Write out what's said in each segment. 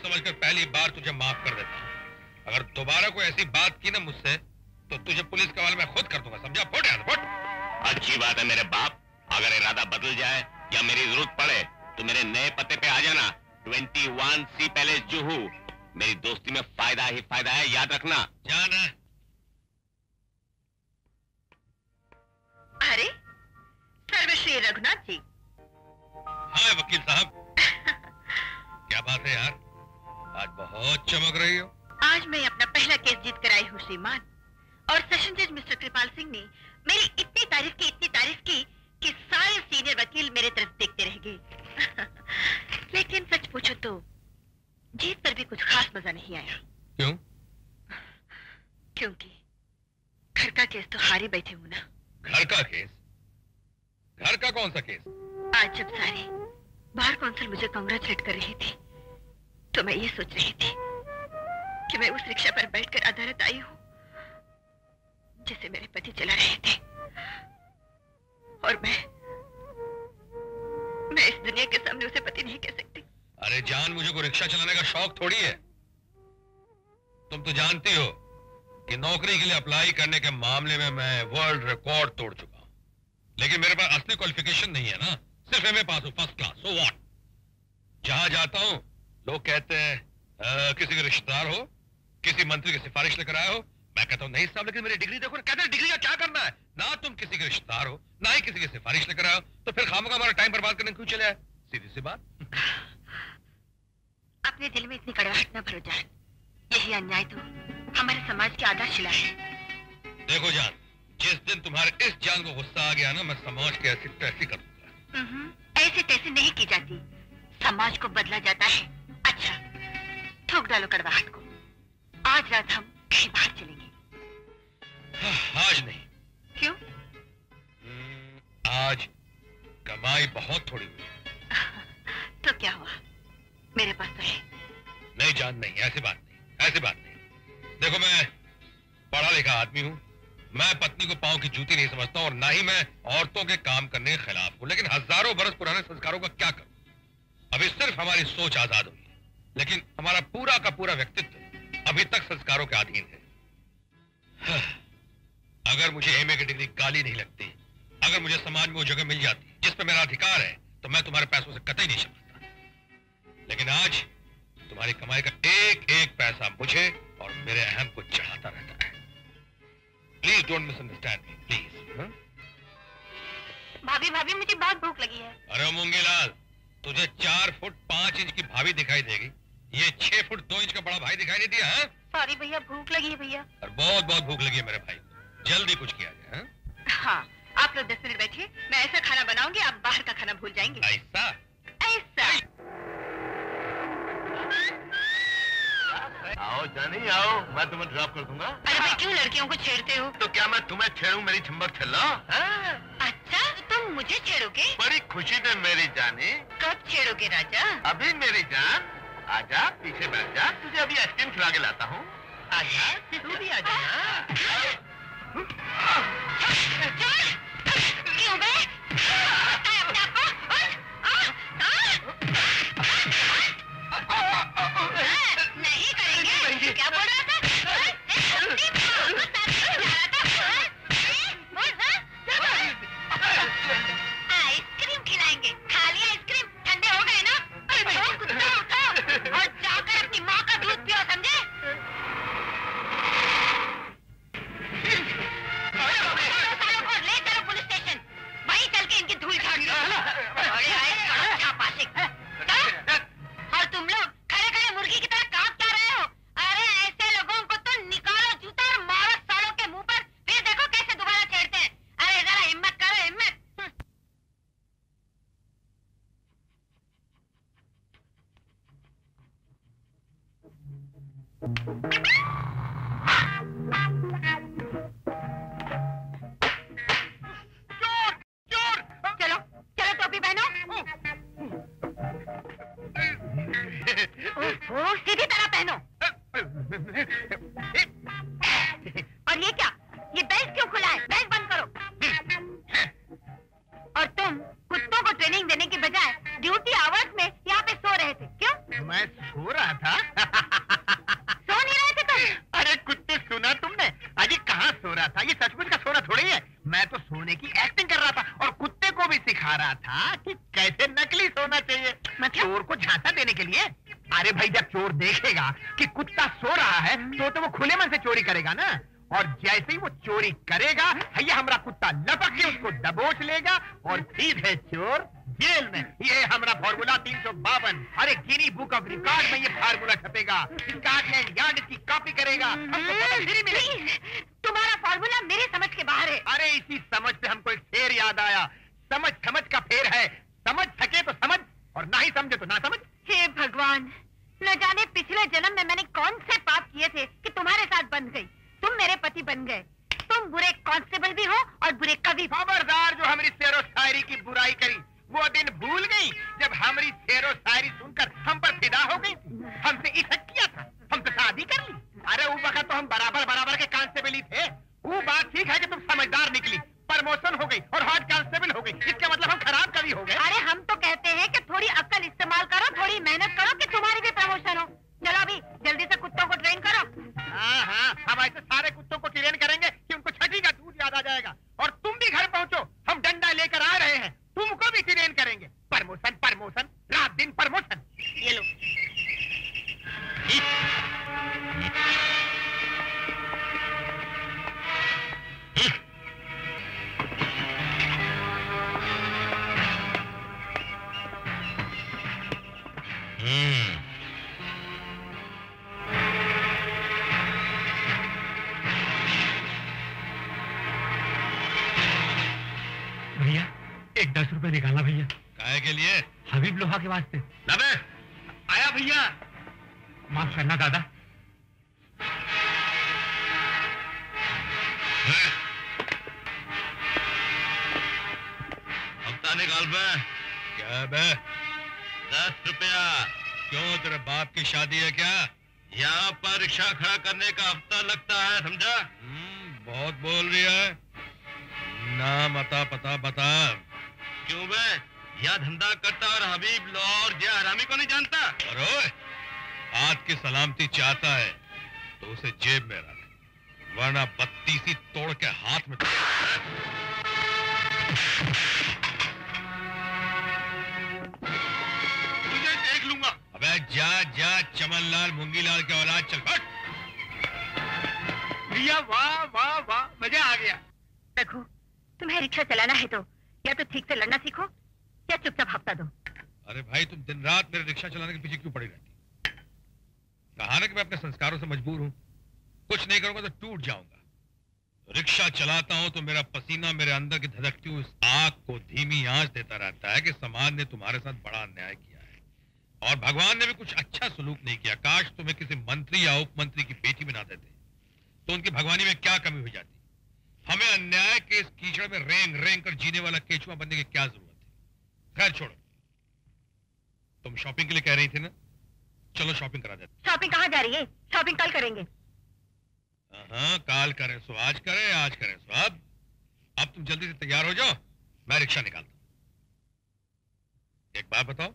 समझकर पहली बार तुझे माफ कर देता हूं। अगर दोबारा कोई ऐसी बात की ना मुझसे तो तुझे पुलिस के हवाले में खुद कर दूंगा, समझा? फुट यार फुट। अच्छी बात है मेरे बाप, अगर इरादा बदल जाए या मेरी जरूरत पड़े तो मेरे नए पते पे आ जाना, 21C पैलेस जुहू। मेरी दोस्ती में फायदा ही फायदा है, याद रखना। जाना। अरे सर्वश्री रघुनाथ जी। हाँ वकील साहब। क्या बात है यार, आज बहुत चमक रही हो। आज मैं अपना पहला केस जीत कर आई हूँ श्रीमान, और सेशन जज मिस्टर कृपाल सिंह ने मेरी इतनी तारीफ की कि सारे सीनियर वकील मेरे तरफ देखते रह गए। लेकिन सच पूछो तो जीत पर भी कुछ खास मजा नहीं आया। क्यों? क्योंकि घर का केस तो हारी बैठे हूँ ना। घर का केस? घर का कौन सा केस? आज जब सारे बार काउंसिल मुझे कांग्रेचुलेट कर रही थी तो मैं ये सोच रही थी कि मैं उस रिक्शा पर बैठकर अदालत आई हूँ जिसे मेरे पति चला रहे थे, और मैं इस दुनिया के सामने उसे पति नहीं कह सकती। अरे जान, मुझे को रिक्शा चलाने का शौक थोड़ी है। तुम तो जानती हो कि नौकरी के लिए अप्लाई करने के मामले में मैं वर्ल्ड रिकॉर्ड तोड़ चुका हूं, लेकिन मेरे पास असली क्वालिफिकेशन नहीं है ना, सिर्फ एमए पास हूं, फर्स्ट क्लास। So what? जहां जाता हूं लोग कहते हैं किसी के रिश्तेदार हो, किसी मंत्री की सिफारिश लेकर आए हो। मैं कहता हूं नहीं साहब, लेकिन मेरी डिग्री देखो ना। कहते हैं डिग्री का क्या करना है? ना तुम किसी के रिश्तेदार हो, ना ही किसी की सिफारिश लेकर आए हो, तो फिर खामखा हमारा टाइम बर्बाद करने क्यों चले आए? सीधी सी बात। अपने दिल में इतनी कड़वाहट न भरो जान, यही अन्याय तो हमारे समाज की आधारशिला है। देखो जान, जिस दिन तुम्हारे इस जान को गुस्सा आ गया ना, मैं समाज के ऐसी तैसी कर दूंगा। ऐसे तैसे नहीं की जाती, समाज को बदला जाता है। अच्छा थूक डालो कड़वाहट को। आज रात हम कहीं बाहर चलेंगे। आज नहीं। क्यों? आज कमाई बहुत थोड़ी हुई है। तो क्या हुआ, मेरे पास तो है। नहीं जान, नहीं, ऐसी बात नहीं, ऐसी बात नहीं। देखो मैं पढ़ा लिखा आदमी हूं, मैं पत्नी को पांव की जूती नहीं समझता, और ना ही मैं औरतों के काम करने के खिलाफ हूं, लेकिन हजारों बरस पुराने संस्कारों का क्या करूं? अभी सिर्फ हमारी सोच आजाद हुई है, लेकिन हमारा पूरा का पूरा व्यक्तित्व अभी तक संस्कारों के अधीन है। अगर मुझे एमए की डिग्री गाली नहीं लगती, अगर मुझे समाज में वो जगह मिल जाती जिस पर मेरा अधिकार है, तो मैं तुम्हारे पैसों से कतई नहीं समझता। लेकिन आज तुम्हारी कमाई का एक एक पैसा मुझे और मेरे अहम को चढ़ाता रहता है। Please don't misunderstand me, please. भाभी भाभी मुझे बहुत भूख लगी है। अरे मूंगीलाल, तुझे 4 फुट 5 इंच की भाभी दिखाई देगी, ये 6 फुट 2 इंच का बड़ा भाई दिखाई नहीं दिया है? सॉरी भैया, भूख लगी है भैया। और बहुत बहुत भूख लगी है मेरे भाई, जल्दी कुछ किया जाए। हाँ, आप लोग 10 मिनट बैठिए, मैं ऐसा खाना बनाऊंगी आप बाहर का खाना भूल जाएंगे। ऐसा? ऐसा। आओ जानी आओ, मैं तुम्हें ड्रॉप कर दूंगा। अरे भाई क्यों लड़कियों को छेड़ते हो? तो क्या मैं तुम्हें छेड़ूं, मेरी चंबक छल्ला? अच्छा तुम मुझे छेड़ोगे? बड़ी खुशी से मेरी जानी। कब छेड़ोगे राजा? अभी मेरी जान, आजा पीछे बैठ जा, तुझे अभी आइसक्रीम खिला के लाता हूँ। आजा, तू भी आजा ना। क्यों बे? अपने आप को? नहीं करेंगे? क्या बोल रहा था? आइसक्रीम खिलाएंगे। खाली आइसक्रीम, ठंडे हो गए ना? उठो और जाकर अपनी माँ का दूध पियो, समझे? ले चलो पुलिस स्टेशन, वहीं चल के इनकी धूल झाड़ लो। और तुम लोग खड़े खड़े मुर्गी की तरह कांप क्या रहे हो? अरे ऐसे लोगों को तो निकालो जूता और मारो सालों के मुंह पर, फिर देखो कैसे दोबारा छेड़ते हैं। अरे जरा हिम्मत करो, हिम्मत। चलो चलो टोपी पहनो। सीधी तरह पहनो। और ये क्या, ये बेल्ट क्यों खुला है? बेल्ट बंद करो। और तुम कुत्तों को ट्रेनिंग देने की बजाय ड्यूटी आवर्स में यहाँ पे सो रहे थे, क्यों? मैं सो रहा था। सो नहीं रहे थे तुम? अरे कुत्ते, सुना तुमने? अजी कहाँ था कि कैसे नकली सोना चाहिए, चोर को झांसा देने के लिए। अरे भाई, जब चोर देखेगा कि कुत्ता सो रहा है तो वो खुले मन से चोरी करेगा ना। और जैसे ही वो चोरी करेगा, भैया हमारा कुत्ता लपक के उसको दबोच लेगा और सीधे चोर जेल में। ये हमारा फॉर्मूला 352। अरे गिनी बुक ऑफ रिकॉर्ड में ये फार्मूला छपेगा। स्कॉटलैंड यार्ड की कॉपी करेगा। तुम्हारा फॉर्मूला मेरे समझ के बाहर है। अरे इसी समझ से हमको एक शेर याद आया। समझ समझ का फेर है, समझ सके तो समझ और ना ही समझे तो ना समझ। हे भगवान, न जाने पिछले जन्म में मैंने कौन से पाप किए थे कि तुम्हारे साथ बंध गई। तुम मेरे पति बन गए। तुम बुरे कांस्टेबल भी हो और बुरे कवि। खबरदार, जो हमारी शेरो शायरी की बुराई करी वो दिन भूल गई जब हमारी शेरो शायरी सुनकर हम पर फिदा हो गई थी। हमसे इशक किया था, हम तो शादी कर ली। अरे उस वक्त तो हम बराबर बराबर के कांस्टेबल ही थे। वो बात ठीक है कि तुम समझदार निकली, प्रमोशन हो गई और हॉट कांस्टेबल हो गई। इसका मतलब हम खराब कवि हो गए। अरे हम तो कहते हैं कि थोड़ी अक्ल इस्तेमाल करो, थोड़ी मेहनत करो कि तुम्हारी भी प्रमोशन हो। चलो अभी जल्दी से कुत्तों को ट्रेन करो। हाँ, हम ऐसे सारे कुत्तों को ट्रेन करेंगे कि उनको छठी का दूध याद आ जाएगा। और तुम भी घर पहुंचो, हम डंडा लेकर आ रहे हैं। तुमको भी ट्रेन करेंगे। प्रमोशन प्रमोशन, रात दिन प्रमोशन। ये लो। भैया एक 10 रुपए निकालना भैया। काहे के लिए? हबीब लोहा के वास्ते। नबे आया भैया। माफ करना दादा। हफ्ता निकाल बे। क्या बे? 10 रुपया। क्यों, तेरे बाप की शादी है क्या? यहाँ पर रिक्शा खड़ा करने का हफ्ता लगता है, समझा? बहुत बोल रही है। नाम अता पता बता। क्यों बे? यह धंधा करता और हबीब लौर जय हरामी को नहीं जानता? अरे हाथ की सलामती चाहता है तो उसे जेब में रख, वरना बत्तीसी तोड़ के हाथ में तुझे देख लूंगा। अबे जा जा, चमनलाल मूंगीलाल के औलाद, चल फट। भैया वाह वाह वाह, मजा आ गया। देखो, तुम्हें रिक्शा चलाना है तो या तो ठीक से लड़ना सीखो या चुपचाप हफ्ता दो। अरे भाई, तुम दिन रात मेरे रिक्शा चलाने के पीछे क्यों पड़ी रहती? कहा ना कि मैं अपने संस्कारों से मजबूर हूं। कुछ नहीं करूंगा तो टूट जाऊंगा। रिक्शा चलाता हूं तो मेरा पसीना मेरे अंदर की धधकती हुई आग को धीमी आंच देता रहता है कि समाज ने तुम्हारे साथ बड़ा अन्याय किया है और भगवान ने भी कुछ अच्छा सलूक नहीं किया। काश तुम्हें किसी मंत्री या उप मंत्री की बेटी बना देते तो उनकी भगवानी में क्या कमी हो जाती। हमें अन्याय के इस कीचड़ में रेंग रेंग कर जीने वाला केचुआ बनने की क्या जरूरत है? खैर छोड़ो, तुम शॉपिंग के लिए कह रही थी ना, चलो शॉपिंग करा देते। शॉपिंग कहाँ जा रही है? शॉपिंग कल करेंगे। हाँ, काल करें सो आज करें, आज करें सो अब तुम जल्दी से तैयार हो जाओ, मैं रिक्शा निकालता हूं। एक बात बताओ,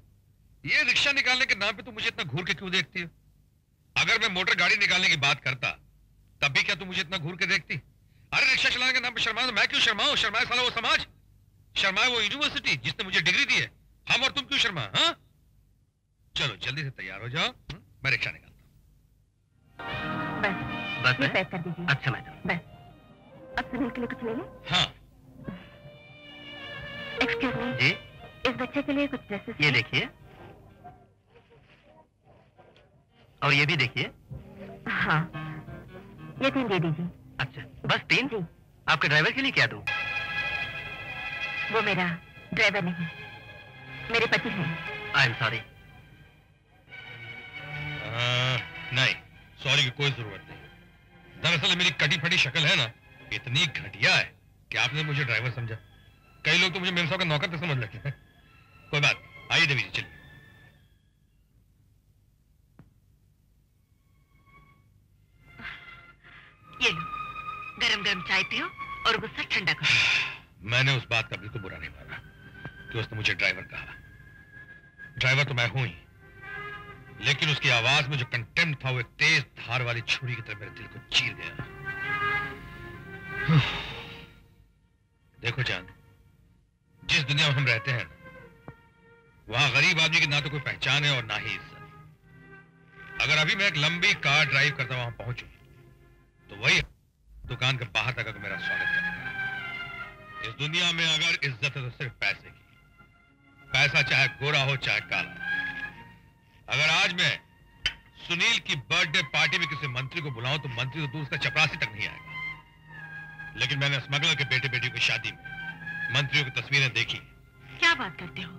ये रिक्शा निकालने के नाम पे तुम मुझे इतना घूर के क्यों देखती है? अगर मैं मोटर गाड़ी निकालने की बात करता तब भी क्या तुम मुझे इतना घूर के देखती? अरे रिक्शा चलाने के नाम पे शर्मा तो मैं क्यों शर्माऊं? शर्माए साला वो समाज, शर्माए वो यूनिवर्सिटी जिसने मुझे डिग्री दी है। हम और तुम क्यों शर्मा? हाँ, चलो जल्दी से तैयार हो जाओ, मैं रिक्शा निकालता हूं। बस ये पैक कर दीजिए। अच्छा मैडम। बस अब सुनील के लिए कुछ ले ले। हाँ। एक्सक्यूज मी जी, इस बच्चे के लिए कुछ ड्रेसेस। ये देखिए और ये भी देखिए। हाँ, ये 3 दे दीजिए। अच्छा, बस 3? जी। आपके ड्राइवर के लिए क्या दूं? वो मेरा ड्राइवर नहीं, मेरे पति हैं। I am sorry. नहीं, सॉरी की कोई जरूरत नहीं। दरअसल मेरी कटी फटी शक्ल है ना, इतनी घटिया है कि आपने मुझे ड्राइवर समझा। कई लोग तो मुझे मेम साहब का नौकर तक समझ लेते हैं। कोई बात, आइए देवी जी, चलिए। ये लो, गरम गरम चाय पियो और गुस्सा ठंडा करो। मैंने उस बात का बिल्कुल बुरा नहीं माना कि उसने मुझे ड्राइवर कहा। ड्राइवर तो मैं हूं ही, लेकिन उसकी आवाज में जो कंटेम्प्ट था वो एक तेज धार वाली छुरी की तरह मेरे दिल को चीर गया। देखो जान, जिस दुनिया में हम रहते हैं वहां गरीब आदमी की ना तो कोई पहचान है और ना ही इज्जत। अगर अभी मैं एक लंबी कार ड्राइव करता वहां पहुंचू तो वही दुकान के बाहर तक मेरा स्वागत करेगा। इस दुनिया में अगर इज्जत है तो सिर्फ पैसे की, पैसा चाहे गोरा हो चाहे काला। अगर आज मैं सुनील की बर्थडे पार्टी में किसी मंत्री को बुलाऊं तो मंत्री तो दूर का चपरासी तक नहीं आएगा, लेकिन मैंने स्मगलर के बेटे बेटी की शादी में मंत्रियों की तस्वीरें देखी। क्या बात करते हो?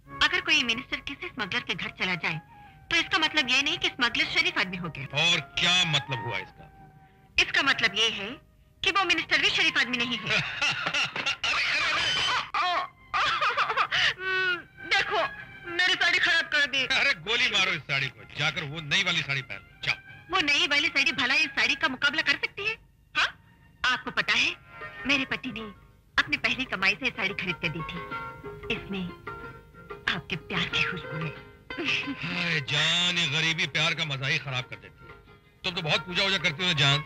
अगर कोई मिनिस्टर किसी स्मगलर के घर चला जाए तो इसका मतलब ये नहीं कि स्मगलर शरीफ आदमी हो गया। और क्या मतलब हुआ इसका? इसका मतलब ये है कि वो मिनिस्टर भी शरीफ आदमी नहीं है। देखो मेरी साड़ी खराब कर दी। अरे गोली मारो इस साड़ी को, जाकर वो नई वाली साड़ी पहन लो, जाओ। वो नई वाली साड़ी भला इस साड़ी का मुकाबला कर सकती है? हाँ? आपको पता है मेरे पति ने अपनी पहली कमाई से ये साड़ी खरीद कर दी थी। इसमें आपके प्यार की खुशबू है। जान, ये गरीबी प्यार का मजा ही खराब कर देती है। तुम तो बहुत पूजा वूजा करती हो जान।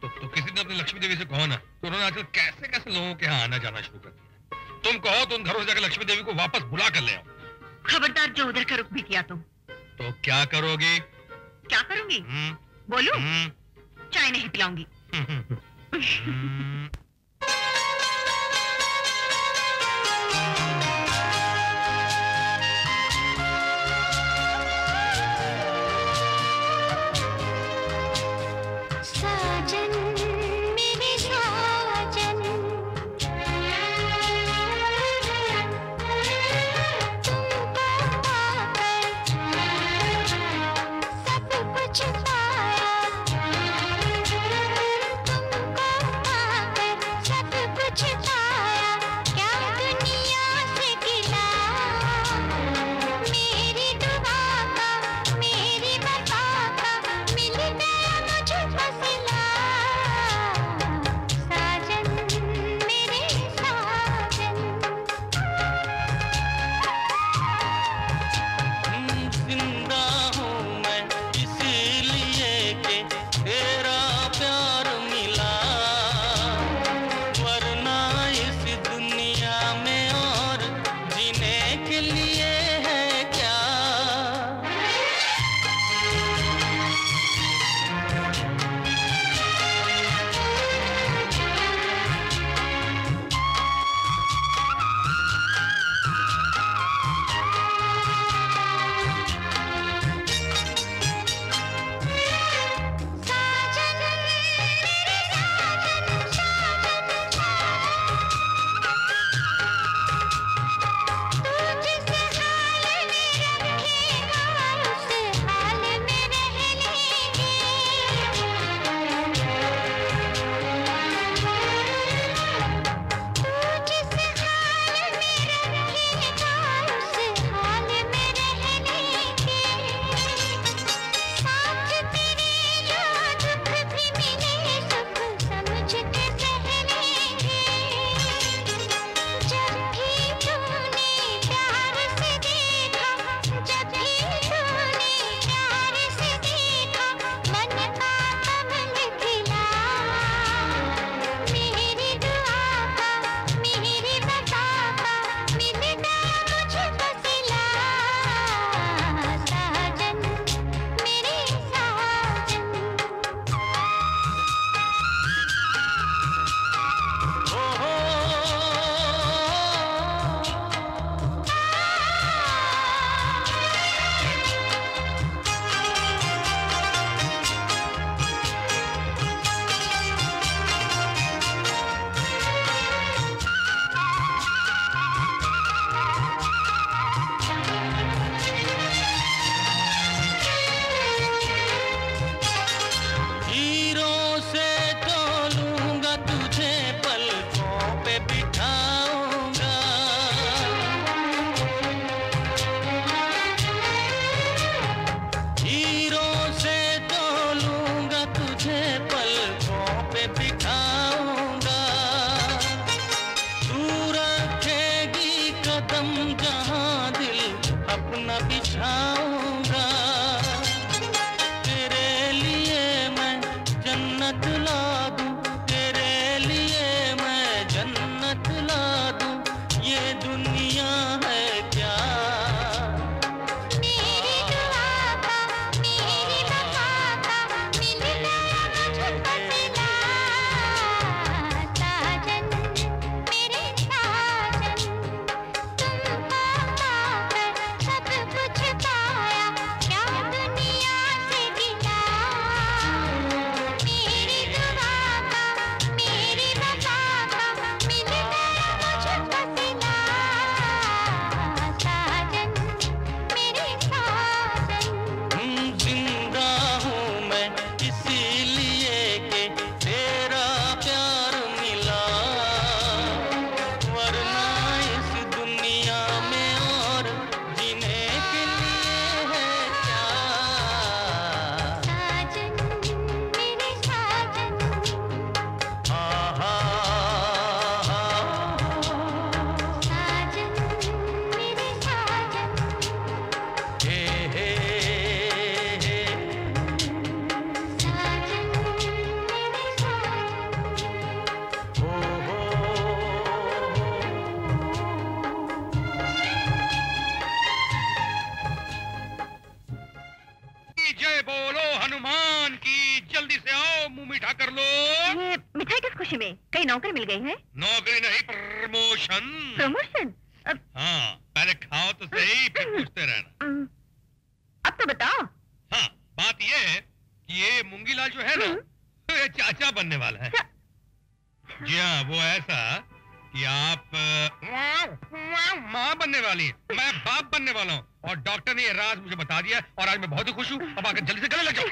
तो किसी ने अपनी लक्ष्मी देवी से कहो ना, तो उन्होंने आजकल कैसे कैसे लोगों के यहाँ आना जाना शुरू कर दिया। तुम कहो तो उन घरों से जाकर लक्ष्मी देवी को वापस बुला कर ले आओ। खबरदार जो उधर का रुख भी किया तुम। तो क्या करोगे? क्या करूंगी? बोलो। चाय नहीं पिलाऊंगी। छुपाया तुमको पाकर जय बोलो हनुमान की, जल्दी से आओ मुंह मीठा कर लो। ये मिठाई किस खुशी में? कई नौकरी मिल गई है? नौकरी नहीं, प्रमोशन। प्रमोशन? हाँ, पहले खाओ तो सही, फिर पूछते रहना। अब तो बताओ। हाँ, बात ये है कि ये मूंगीलाल जो है ना, ये चाचा बनने वाला है। जी हाँ, वो ऐसा कि आप माँ बनने वाली है, मैं बाप बनने वाला हूँ, और डॉक्टर ने ये राज मुझे बता दिया, और आज मैं बहुत ही खुश हूँ। अब आकर जल्दी से गले लग जाओ।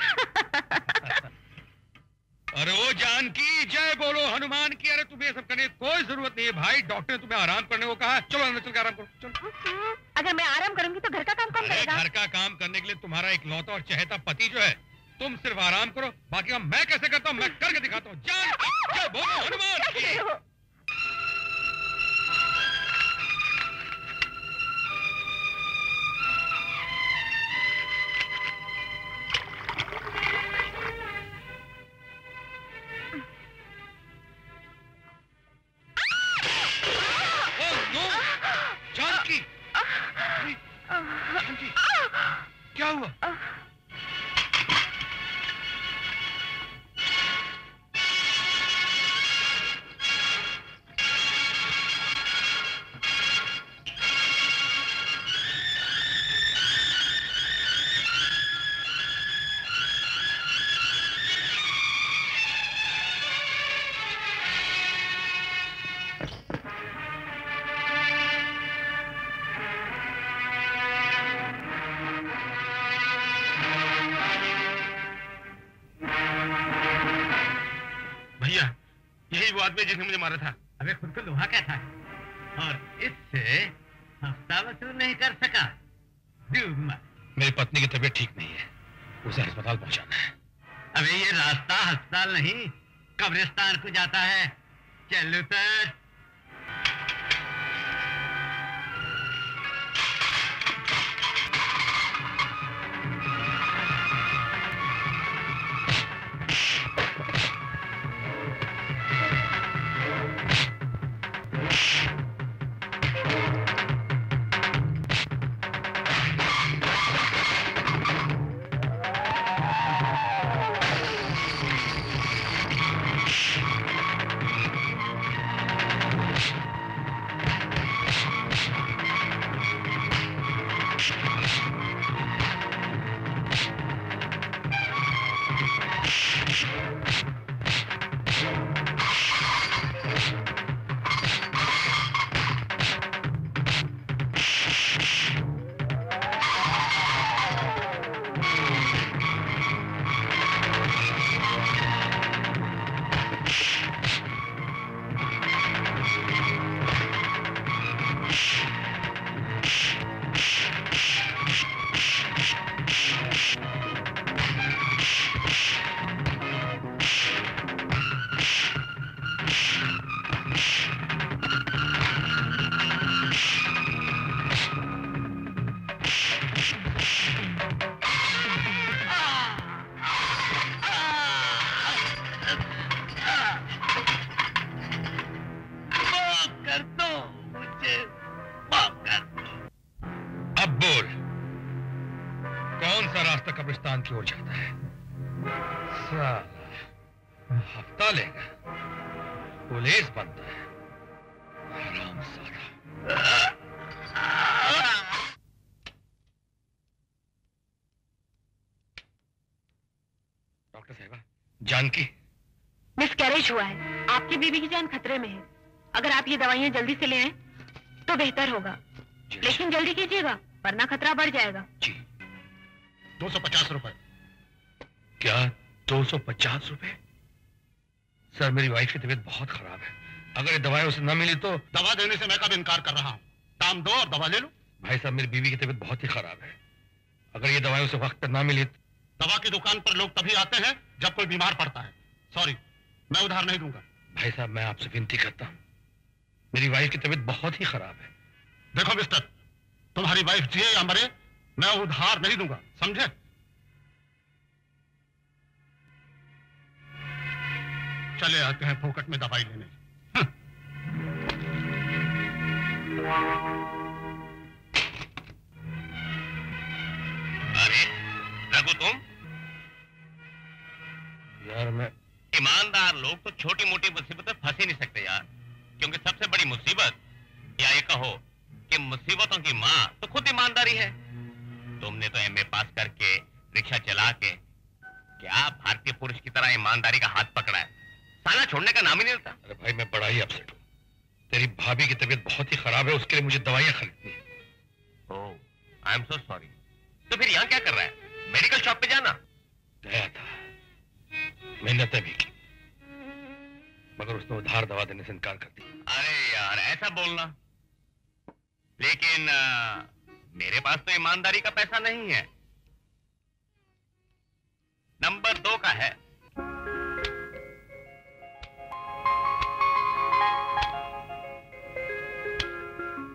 अरे ओ जानकी, जय बोलो हनुमान की। अरे तुम्हें ये सब करने की कोई जरूरत नहीं है भाई, डॉक्टर ने तुम्हें आराम करने को कहा। चलो अंदर चल के आराम करो, चलो। अगर मैं आराम करूंगी तो घर का काम कौन करेगा? घर का काम करने के लिए तुम्हारा एक लौता और चहेता पति जो है, तुम सिर्फ आराम करो, बाकी काम मैं कैसे करता हूँ मैं करके दिखाता हूँ। जय बोलो हनुमान की। जानकी, क्या हुआ? भैया, यही वो आदमी जिसने मुझे मारा था। अबे खुद को लोहा कहता है, और इससे हफ्ता वसूल नहीं कर सका। मेरी पत्नी की तबीयत ठीक नहीं है, उसे अस्पताल पहुंचाना है। अबे ये रास्ता अस्पताल नहीं, कब्रिस्तान को जाता है। चल उतर। कब्रिस्तान की ओर जाता है। साला हफ्ता लेगा, पुलिस बनता है, हरामजादा। डॉक्टर साहिबा, जानकी मिसकैरेज हुआ है, आपकी बीवी की जान खतरे में है। अगर आप ये दवाइयाँ जल्दी से ले आए तो बेहतर होगा, लेकिन जल्दी कीजिएगा वरना खतरा बढ़ जाएगा। जी। 250 रुपए। क्या 250 रुपए? सर मेरी वाइफ की तबीयत बहुत खराब है, अगर ये दवाई उसे न मिली तो। दवा देने से मैं कब इनकार कर रहा हूँ, दाम दो और दवा ले लो। भाई साहब मेरी बीवी की तबीयत बहुत ही खराब है, अगर ये दवाई उसे वक्त पर ना मिली। दवा की दुकान पर लोग तभी आते हैं जब कोई बीमार पड़ता है। सॉरी, मैं उधार नहीं दूंगा। भाई साहब मैं आपसे विनती करता हूँ, मेरी वाइफ की तबीयत बहुत ही खराब है। देखो मिस्टर, तुम्हारी वाइफ जिए या मरे, मैं उधार नहीं दूंगा, समझे? चले आते हैं फोकट में दवाई लेने। अरे रघु, तुम यार मैं ईमानदार लोग तो छोटी मोटी मुसीबत में फंस ही नहीं सकते यार, क्योंकि सबसे बड़ी मुसीबत, या ये कहो कि मुसीबतों की माँ तो खुद ईमानदारी है। तुमने तो एमए पास करके रिक्शा चला के क्या भारतीय पुरुष की तरह ईमानदारी का हाथ पकड़ा है, साला छोड़ने का नाम ही नहीं लेता। अरे भाई मैं बड़ा ही अपसेट हूँ। तेरी भाभी की तबीयत बहुत ही खराब है, उसके लिए मुझे दवाइयाँ खरीदनी है। ओह, आई एम सो सॉरी। तो फिर यहाँ क्या कर रहा है? मेडिकल शॉप पे जाना। गया था, मेहनतें भी की, मगर उसने उधार दवा देने से इनकार कर दिया। अरे यार ऐसा बोलना, लेकिन मेरे पास तो ईमानदारी का पैसा नहीं है। नंबर 2 का है।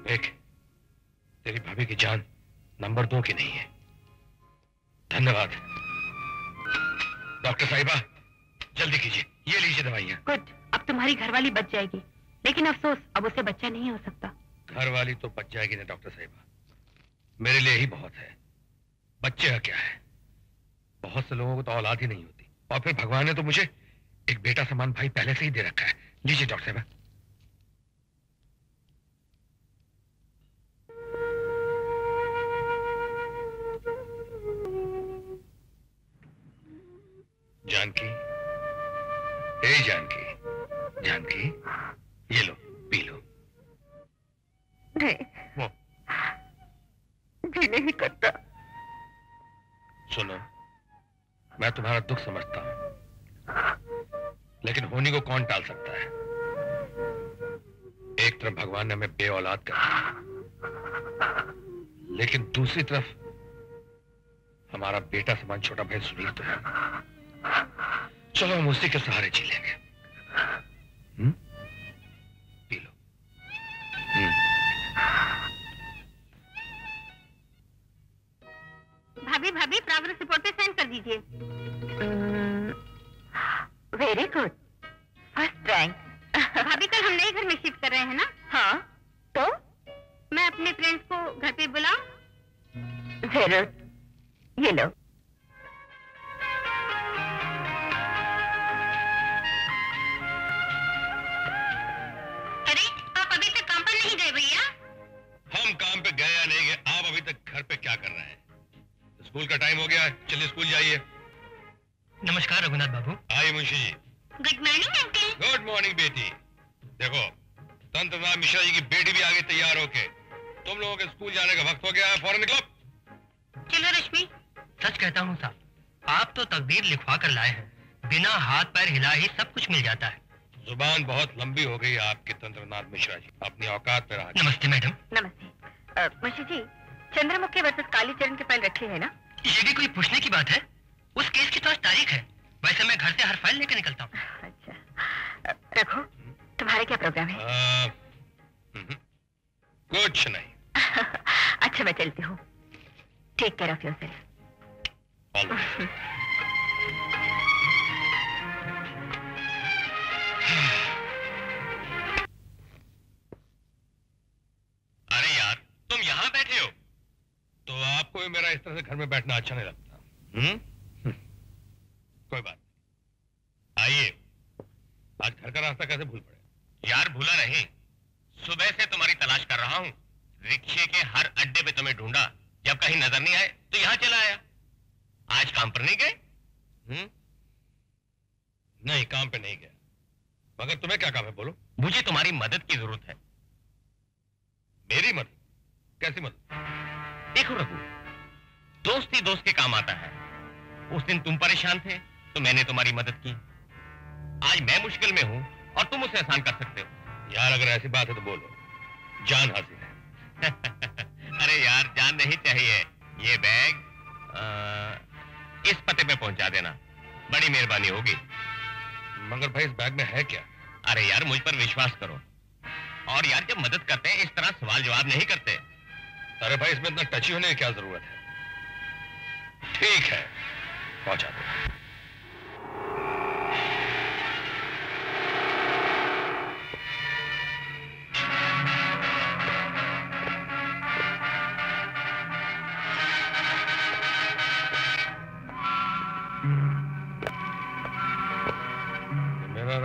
देख, तेरी भाभी की जान नंबर 2 की नहीं है। धन्यवाद। डॉक्टर साहिबा, जल्दी कीजिए, ये लीजिए दवाइयाँ। गुड, अब तुम्हारी घरवाली बच जाएगी, लेकिन अफसोस अब उसे बच्चा नहीं हो सकता। घर वाली तो बच जाएगी ना डॉक्टर साहिबा, मेरे लिए ही बहुत है। बच्चे का क्या है, बहुत से लोगों को तो औलाद ही नहीं होती, और फिर भगवान ने तो मुझे एक बेटा समान भाई पहले से ही दे रखा है। लीजिए डॉक्टर साहिबा। जानकी, ए जानकी, जानकी, ये लो, पी लो। नहीं, वो जी नहीं करता। सुनो, मैं तुम्हारा दुख समझता हूं, लेकिन होनी को कौन टाल सकता है। एक तरफ भगवान ने हमें बेऔलाद कर दिया, लेकिन दूसरी तरफ हमारा बेटा समान छोटा भाई सुनील तो है। चलो हम उसी के सहारे जी लेंगे। P low. भाभी भाभी, प्रोग्रेस रिपोर्ट पे साइन कर दीजिए। Very good, first rank. भाभी कल हम नए घर में शिफ्ट कर रहे हैं ना? हाँ, तो मैं अपने फ्रेंड्स को घर पे बुलाऊं? जरूर, ये लो। अरे आप अभी तक काम पर नहीं गए भैया? हम काम पे गए या नहीं गए, आप अभी तक घर पे क्या कर रहे हैं? स्कूल का टाइम हो गया, चलिए स्कूल जाइए। नमस्कार रघुनाथ बाबू। आइए Munshi ji. Good morning uncle. Good morning बेटी। देखो, तंत्रनाथ मिश्रा जी की बेटी भी आगे तैयार होके, तुम लोगों के स्कूल जाने का वक्त हो गया है, फौरन निकलो। चलो रश्मि। सच कहता हूँ साहब, आप तो तकदीर लिखवा कर लाए हैं, बिना हाथ पैर हिला ही सब कुछ मिल जाता है। जुबान बहुत लंबी हो गई है आपकी तंत्रनाथ मिश्रा जी, अपनी औकात पे रहा। नमस्ते मैडम। नमस्ते। मुंशी जी, चंद्रमुखी वर्सेस कालीचरण की फाइल रखी है ना? ये भी कोई पूछने की बात है? उस केस की तो आज तारीख है। वैसे मैं घर से हर फाइल लेकर निकलता हूँ। अच्छा, रघु, तुम्हारे क्या प्रोग्राम है? कुछ नहीं। अच्छा, मैं चलती हूँ। Take care of yourself. अरे यार, तुम यहाँ बैठे हो? तो आपको भी मेरा इस तरह से घर में बैठना अच्छा नहीं लगता? कोई बात नहीं। आइए, आज घर का रास्ता कैसे भूल पड़े? यार भूला नहीं, सुबह से तुम्हारी तलाश कर रहा हूँ। रिक्शे के हर अड्डे पे तुम्हें ढूंढा, जब कहीं नजर नहीं आए तो यहाँ चला आया। आज काम पर नहीं गए? नहीं, काम पे नहीं गया। मगर तुम्हें क्या काम है, बोलो। मुझे तुम्हारी मदद की जरूरत है। मेरी मदद? कैसी मदद? देखो रघु, दोस्त ही दोस्त के काम आता है। उस दिन तुम परेशान थे तो मैंने तुम्हारी मदद की। आज मैं मुश्किल में हूं और तुम उसे आसान कर सकते हो। यार अगर ऐसी बात है तो बोलो, जान हाजिर है। अरे यार, जान नहीं चाहिए। ये बैग इस पते पे पहुंचा देना, बड़ी मेहरबानी होगी। मगर भाई इस बैग में है क्या? अरे यार, मुझ पर विश्वास करो। और यार, जब मदद करते हैं इस तरह सवाल जवाब नहीं करते। अरे भाई, इसमें इतना टची होने की क्या जरूरत है? ठीक है, पहुंचा दो।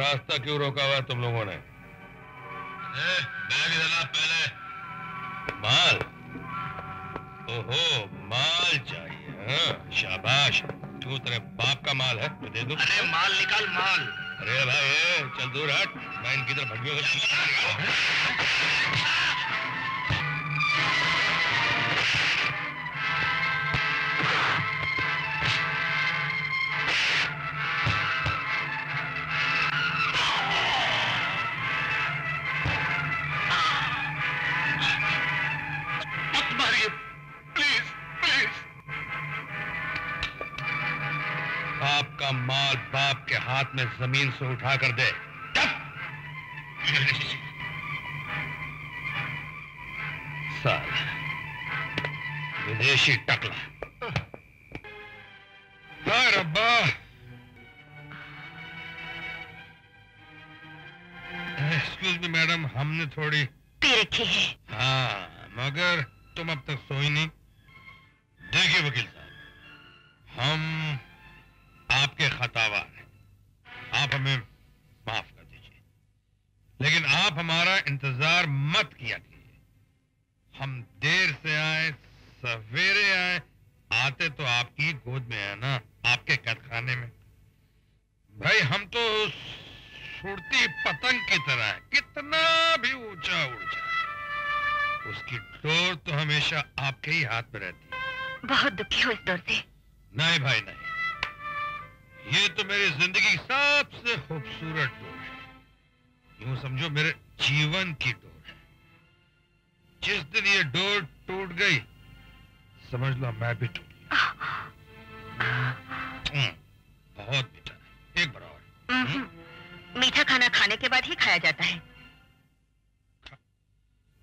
रास्ता क्यों रोका हुआ तुम लोगों ने? बैग इधर ला पहले। माल? ओहो, माल चाहिए? हाँ, शाबाश। क्यों, तेरे बाप का माल है? मैं दे दूं? अरे माल निकाल, माल। अरे भाई चल दूर हट, मैं इनकी तरफ भटकियों को मत मारिए, प्लीज प्लीज। बाप का माल बाप के हाथ में जमीन से उठा कर दे। साला विदेशी टकला। हाय रब्बा। एक्सक्यूज मी मैडम, हमने थोड़ी पी रखी है। हाँ, मगर तुम अब तक सोई नहीं। देखिए वकील साहब, हम आपके खतावार हैं, आप हमें माफ कर दीजिए, लेकिन आप हमारा इंतजार मत किया कीजिए। हम देर से आए, सवेरे आए, आते तो आपकी गोद में है ना, आपके कैदखाने में। भाई हम तो उड़ती पतंग की तरह है, कितना भी ऊंचा उड़ जाए, उसकी डोर तो हमेशा आपके ही हाथ में रहती है। बहुत दुखी हो इस दौर से। नहीं भाई नहीं, ये तो मेरी जिंदगी की सबसे खूबसूरत डोर है। यूं समझो मेरे जीवन की डोर है। जिस दिन ये डोर टूट गई, समझ लो मैं भी टूट गया। बहुत मीठा है, एक बार और। मीठा खाना खाने के बाद ही खाया जाता है।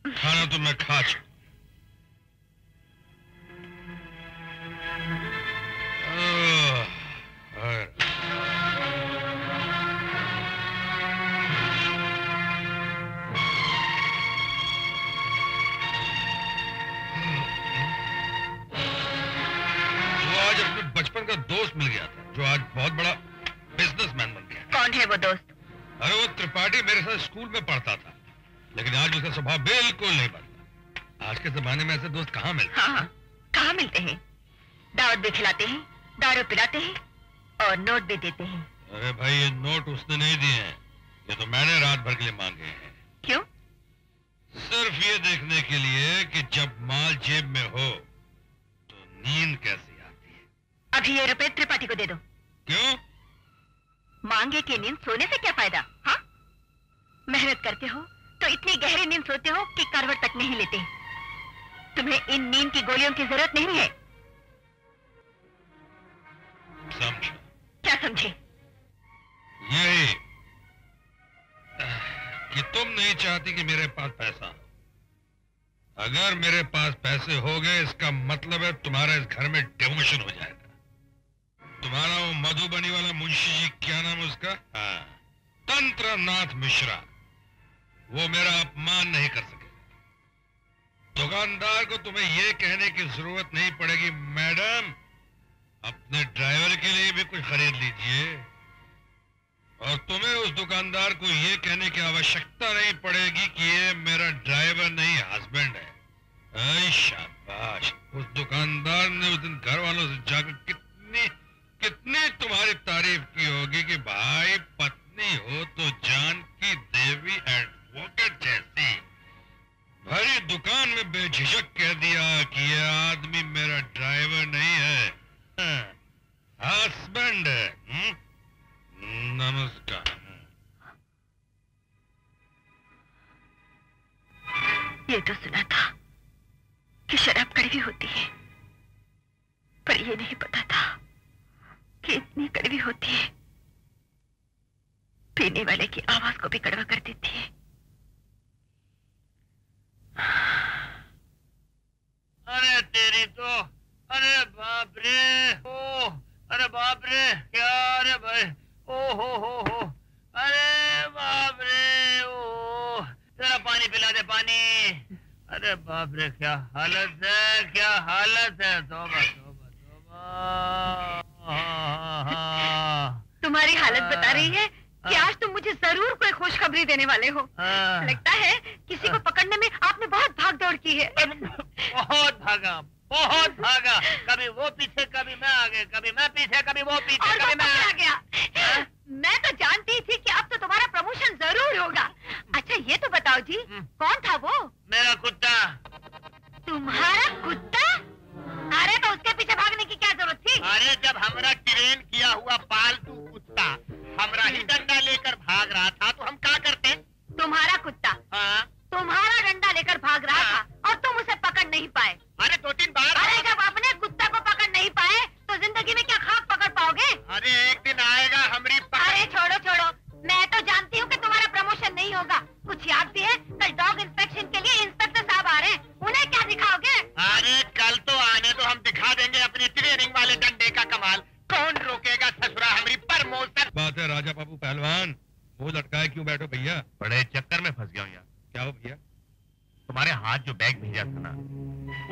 खाना तो मैं खा चुका। बचपन का दोस्त मिल गया था, जो आज बहुत बड़ा बिजनेसमैन बन गया है। कौन है वो दोस्त? अरे वो त्रिपाठी मेरे साथ स्कूल में पढ़ता था, लेकिन आज उसका स्वभाव बिल्कुल नहीं बदला। आज के जमाने में ऐसे दोस्त कहाँ मिलते हैं? हाँ, कहाँ मिलते हैं? दावत भी खिलाते हैं, दारू पिलाते हैं और नोट भी देते हैं। अरे भाई ये नोट उसने नहीं दिए हैं, ये तो मैंने रात भर के लिए मांगे हैं। क्यों? सिर्फ ये देखने के लिए कि जब माल जेब में हो तो नींद कैसी आती है। अभी ये रुपए त्रिपाठी को दे दो। क्यों? मांगे की नींद सोने से क्या फायदा? हाँ, मेहनत करते हो तो इतनी गहरी नींद सोते हो कि करवट तक नहीं लेते। तुम्हें इन नींद की गोलियों की जरूरत नहीं है। समझो। क्या समझे? यही कि तुम नहीं चाहती कि मेरे पास पैसा हो। अगर मेरे पास पैसे हो गए, इसका मतलब है तुम्हारा इस घर में डिमोशन हो जाएगा। तुम्हारा वो मधुबनी वाला मुंशी जी, क्या नाम है उसका? हाँ, तंत्रनाथ मिश्रा, वो मेरा अपमान नहीं कर सके। दुकानदार को तुम्हें ये कहने की जरूरत नहीं पड़ेगी, मैडम अपने ड्राइवर के लिए भी कुछ खरीद लीजिए। और तुम्हें उस दुकानदार को ये कहने की आवश्यकता नहीं पड़ेगी कि ये मेरा ड्राइवर नहीं हस्बैंड है। ऐ शाबाश, उस दुकानदार ने उस दिन घर वालों से जाकर कितनी तुम्हारी तारीफ की होगी कि भाई पत्नी हो तो जान की देवी एडवोकेट जैसी। भरी दुकान में बेझिझक कह दिया कि ये आदमी मेरा ड्राइवर नहीं है, हस्बैंड है। नमस्कार। ये तो सुना था कि शराब कड़वी होती है, पर ये नहीं पता था कि इतनी कड़वी होती है, पीने वाले की आवाज को भी कड़वा कर देती है। अरे तेरी तो, अरे बाप रे, ओ, अरे बाप रे, क्या रे भाई, ओ हो, अरे बाप रे, ओ, जरा पानी पिला दे, पानी। अरे बाप रे, क्या हालत है, क्या हालत है, तौबा तौबा तौबा। तुम्हारी हालत बता रही है कि आज तुम मुझे मुझे जरूर कोई खुशखबरी देने वाले हो। लगता है किसी को पकड़ने में आपने बहुत भाग दौड़ की है। बहुत भागा, बहुत भागा। कभी वो पीछे, कभी मैं आगे, कभी मैं पीछे, कभी वो पीछे, और कभी मैं आ गया। मैं तो जानती थी कि अब तो तुम्हारा प्रमोशन जरूर होगा। अच्छा ये तो बताओ जी, कौन था वो? मेरा कुत्ता। तुम्हारा कुत्ता? अरे तो उसके पीछे भागने की क्या जरूरत थी? अरे जब हमारा ट्रेन किया हुआ पालतू कुत्ता हमरा ही डंडा लेकर भाग रहा था तो हम क्या करते? तुम्हारा कुत्ता तुम्हारा डंडा लेकर भाग रहा था और तुम उसे पकड़ नहीं पाए। अरे 2-3 बार। अरे जब अपने कुत्ता को पकड़ नहीं पाए तो जिंदगी में क्या खाक पकड़ पाओगे? अरे एक दिन आएगा हमारी अरे छोड़ो छोड़ो, मैं तो जानती हूँ कि तुम्हारा प्रमोशन नहीं होगा। कुछ याद भी है? कल डॉग इंस्पेक्शन के लिए इंस्पेक्टर साहब आ रहे हैं, उन्हें क्या दिखाओगे? अरे कल तो आने तो हम दिखा देंगे अपनी ट्रेनिंग वाले डंडे का कमाल। कौन रोकेगा ससुरा हमारी प्रमोशन? बात है राजा बाबू पहलवान, वो लटकाए क्यों बैठो भैया? बड़े चक्कर में फंस गया हूँ यार। क्या हो भैया? तुम्हारे हाथ जो बैग भेजा था ना,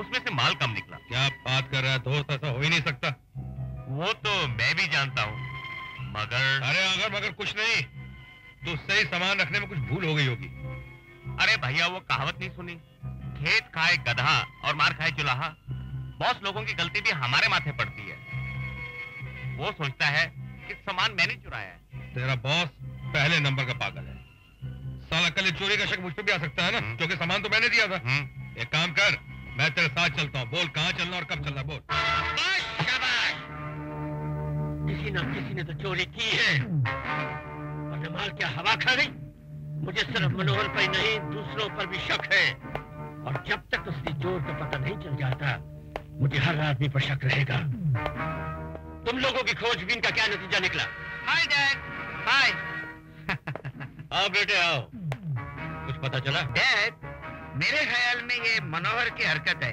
उसमें से माल कम निकला। क्या बात कर रहा है दोस्त, ऐसा हो ही नहीं सकता। वो तो मैं भी जानता हूँ, मगर अरे अगर मगर कुछ नहीं तो सही सामान रखने में कुछ भूल हो गई होगी। अरे भैया वो कहावत नहीं सुनी, खेत खाए गधा और मार खाए चुलाहा। बॉस लोगों की गलती भी हमारे माथे पड़ती है। वो सोचता है कि सामान मैंने चुराया है। तेरा बॉस पहले नंबर का पागल है। साला कल चोरी का शक मुझ पे भी आ सकता है ना, क्योंकि सामान तो मैंने दिया था। एक काम कर, मैं तेरे साथ चलता हूँ। बोल कहाँ चलना और कब चलना, बोल। किसी न किसी ने तो चोरी की है और माल क्या हवा खा गई। मुझे सिर्फ मनोहर पर नहीं दूसरों पर भी शक है और जब तक असली चोर का पता नहीं चल जाता मुझे हर आदमी पर शक रहेगा। तुम लोगों की खोजबीन का क्या नतीजा निकला? Hi dad. हाय। आओ बेटे आओ। कुछ पता चला? डैड, मेरे ख्याल में ये मनोहर की हरकत है।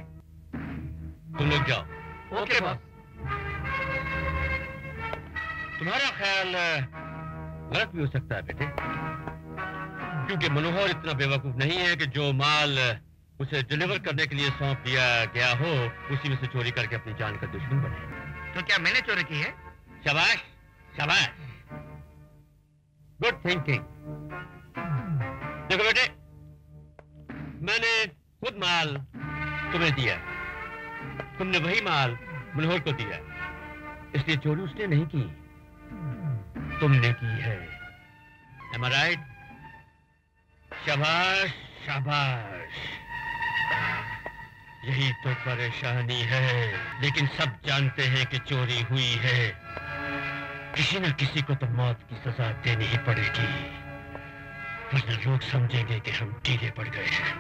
तुम लोग जाओ। Okay boss. तुम्हारा ख्याल गलत भी हो सकता है बेटे, क्योंकि मनोहर इतना बेवकूफ नहीं है कि जो माल उसे डिलीवर करने के लिए सौंप दिया गया हो उसी में से चोरी करके अपनी जान का दुश्मन बने। तो क्या मैंने चोरी की है? शाबाश शाबाश, गुड थिंकिंग। देखो बेटे, मैंने खुद माल तुम्हें दिया, तुमने वही माल मनोहर को दिया, इसलिए चोरी उसने नहीं की, तुमने की है। Am I right? शाबाश शाबाश। यही तो परेशानी है, लेकिन सब जानते हैं कि चोरी हुई है। किसी न किसी को तो मौत की सजा देनी ही पड़ेगी, वरना लोग समझेंगे कि हम ढीले पड़ गए हैं।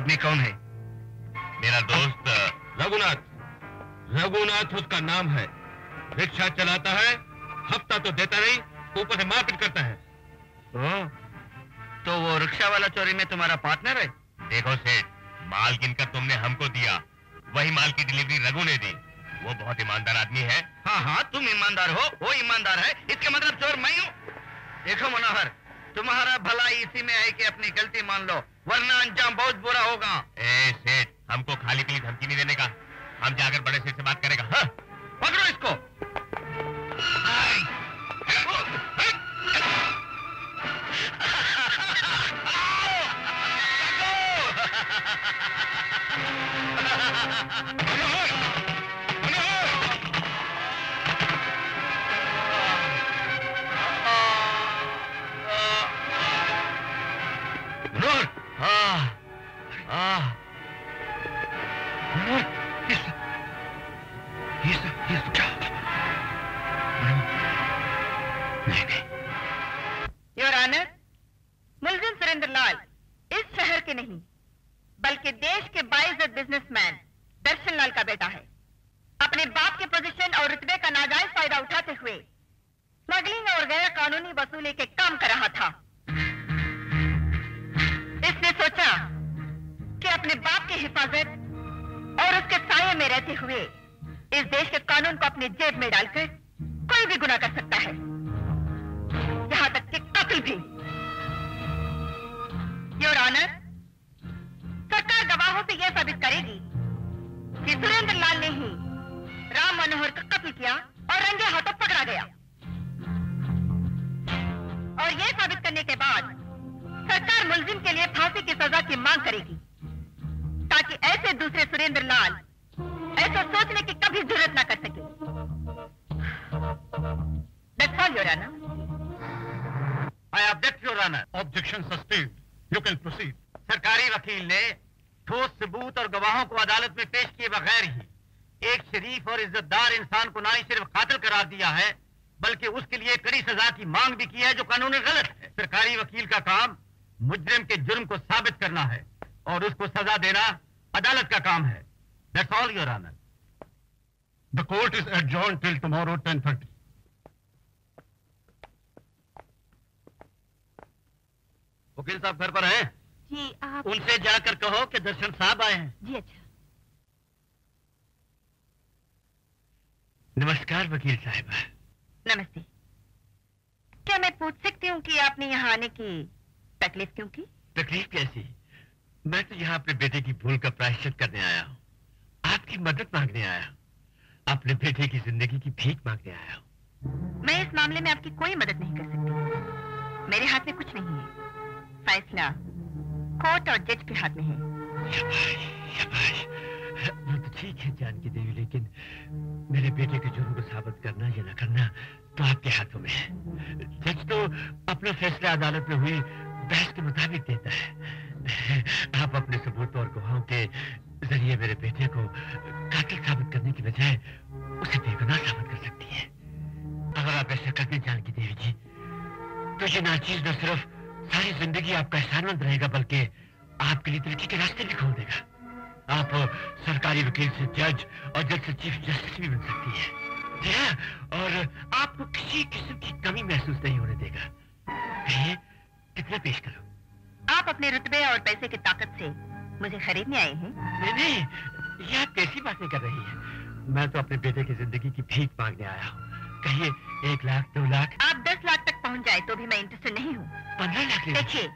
आदमी कौन है? मेरा दोस्त रघुनाथ। रघुनाथ उसका नाम है। रिक्शा चलाता है, हफ्ता तो देता नहीं, ऊपर से मारपीट करता है। तो वो रिक्शा वाला चोरी में तुम्हारा पार्टनर है? देखो सेठ, माल गिनकर तुमने हमको दिया, वही माल की डिलीवरी रघु ने दी। वो बहुत ईमानदार आदमी है। हाँ हाँ, तुम ईमानदार हो, वो ईमानदार है, इसका मतलब चोर मैं हूँ। देखो मनोहर, तुम्हारा भला इसी में है कि अपनी गलती मान लो, वरना अंजाम बहुत बुरा होगा। ए सेठ, हमको खाली पीली धमकी नहीं देने का, हम जाकर बड़े सेठ से बात करेगा। हाँ? पकड़ो इसको। योर ऑनर, मुलजिम सुरेंद्र लाल इस शहर के नहीं बल्कि देश के बाइज्जत बिजनेसमैन दर्शन लाल का बेटा है। अपने बाप के पोजीशन और रुतबे का नाजायज फायदा उठाते हुए स्मगलिंग और गैर कानूनी वसूली के काम कर रहा था। इसने सोचा कि अपने बाप की हिफाजत और उसके साये में रहते हुए इस देश के कानून को अपनी जेब में डालकर कोई भी गुनाह कर सकता है, यहां तक कि कत्ल भी। योर ऑनर, सरकार गवाहों से यह साबित करेगी कि सुरेंद्र लाल ने ही राम मनोहर का कत्ल किया और रंगे हाथों पकड़ा गया। और यह साबित करने के बाद सरकार मुलजिम के लिए फांसी की सजा की मांग करेगी, ताकि ऐसे दूसरे सुरेंद्र लाल ऐसा सोचने की कभी जरूरत ना कर सके। That's all, Your Honor. I object, Your Honor. Objection sustained. You can proceed. सरकारी वकील ने ठोस सबूत और गवाहों को अदालत में पेश किए बगैर ही एक शरीफ और इज्जतदार इंसान को ना ही सिर्फ कातिल करार दिया है, बल्कि उसके लिए कड़ी सजा की मांग भी की है, जो कानूनी गलत है। सरकारी वकील का काम मुजरिम के जुर्म को साबित करना है और उसको सजा देना अदालत का काम है। That's all, Your Honor. The court is adjourned till tomorrow 10:30. वकील साहब घर पर हैं? जी आप। उनसे जाकर कहो कि दर्शन साहब आए हैं। जी अच्छा। नमस्कार वकील साहिबा। नमस्ते। क्या मैं पूछ सकती हूँ कि आपने यहाँ आने की तकलीफ क्यों की? तकलीफ कैसी? मैं तो यहाँ अपने बेटे की भूल का प्रायश्चित करने आया हूँ, आपकी मदद मांगने आया हूँ, अपने बेटे की जिंदगी की भीख मांगने आया हूँ। मैं इस मामले में आपकी कोई मदद नहीं कर सकती। मेरे हाथ में कुछ नहीं है, फैसला कोर्ट और जज के हाथ में है। शाबाश, शाबाश। वो तो ठीक है जानकी देवी, लेकिन मेरे बेटे के जुर्म को साबित करना या न करना तो आपके हाथों में है। जज तो अपना फैसला अदालत में हुई बहस के मुताबिक देता है। आप अपने सबूत और गवाहों के जरिए मेरे बेटे को कातिल साबित करने की बजाय उसे बेगुनाह साबित कर सकती है। अगर आप ऐसा करते हैं जानकी देवी जी, तो ये नाचीज न सिर्फ सारी जिंदगी आपका एहसानमंद रहेगा, बल्कि आपके लिए तरक्की के रास्ते भी खोल देगा। आप सरकारी वकील से जज और जज से चीफ जस्टिस भी बन सकती है। जी हाँ, और आपको किसी किस्म की कमी महसूस नहीं होने देगा। कहिए कितना पेश करूं? आप अपने रुतबे और पैसे की ताकत से मुझे खरीदने आए हैं? नहीं, ये आप कैसी बातें कर रही हैं? मैं तो अपने बेटे की जिंदगी की भीख मांगने आया हूँ। कहिए 1 लाख, 2 लाख? आप 10 लाख तक पहुँच जाए तो भी मैं इंटरेस्टेड नहीं हूँ। 15 लाख? देखिए,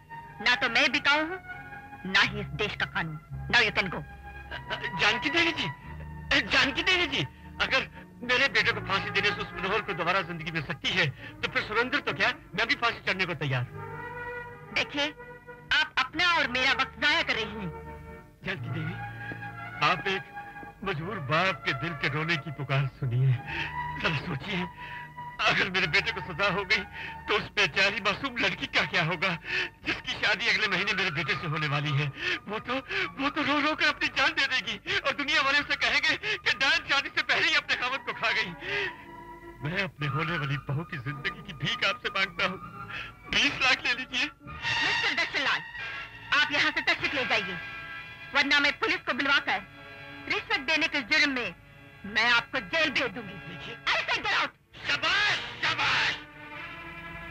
ना तो मैं बिकाऊ हूँ, ना ही इस देश का कानून। Now you can go. Janki Devi ji, Janki Devi ji, अगर मेरे बेटे को फांसी देने से उस मनोहर को दोबारा जिंदगी मिल सकती है, तो फिर सुरेंद्र तो क्या, मैं भी फांसी चढ़ने को तैयार हूँ। देखिए, आप अपना और मेरा वक्त जाया कर रही हैं। जानकी देवी, आप एक मजबूर बाप के दिल के रोने की पुकार सुनिए। जरा सोचिए, अगर मेरे बेटे को सजा हो गई तो उस बेचारी मासूम लड़की का क्या होगा, जिसकी शादी अगले महीने मेरे बेटे से होने वाली है। वो तो रो रो कर अपनी जान दे देगी और दुनिया वाले उसे कहेंगे कि डायन शादी से पहले ही अपने खामद को खा गई। मैं अपने होने वाली बहू की जिंदगी की भीख आपसे मांगता हूँ। 20 लाख ले लीजिए। मिस्टर दर्शनलाल, आप यहाँ से तशरीफ ले जाइए। इस जुर्म में मैं आपको जेल भेज दूंगी। ऐसे गेट आउट। शाबाश शाबाश।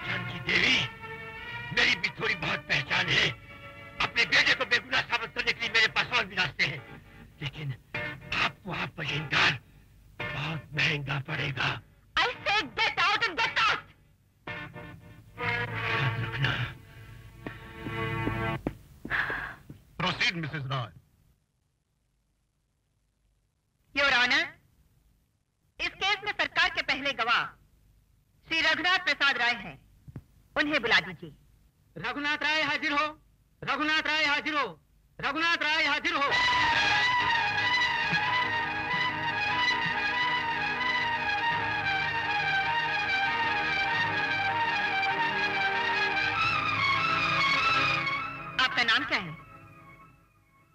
जानकी देवी, मेरी भी थोड़ी बहुत पहचान है। अपने बेटे को बेगुनाह साबित करने के लिए मेरे पास और भी रास्ते हैं, लेकिन आपको आपका इंकार बहुत महंगा पड़ेगा। I said get out and get out. याद रखना। Proceed Mrs Roy. Your honour, इस केस में सरकार के पहले गवाह श्री रघुनाथ प्रसाद राय हैं। उन्हें बुला दीजिए। रघुनाथ राय हाजिर हो। रघुनाथ राय हाजिर हो। रघुनाथ राय हाजिर हो। आपका नाम क्या है?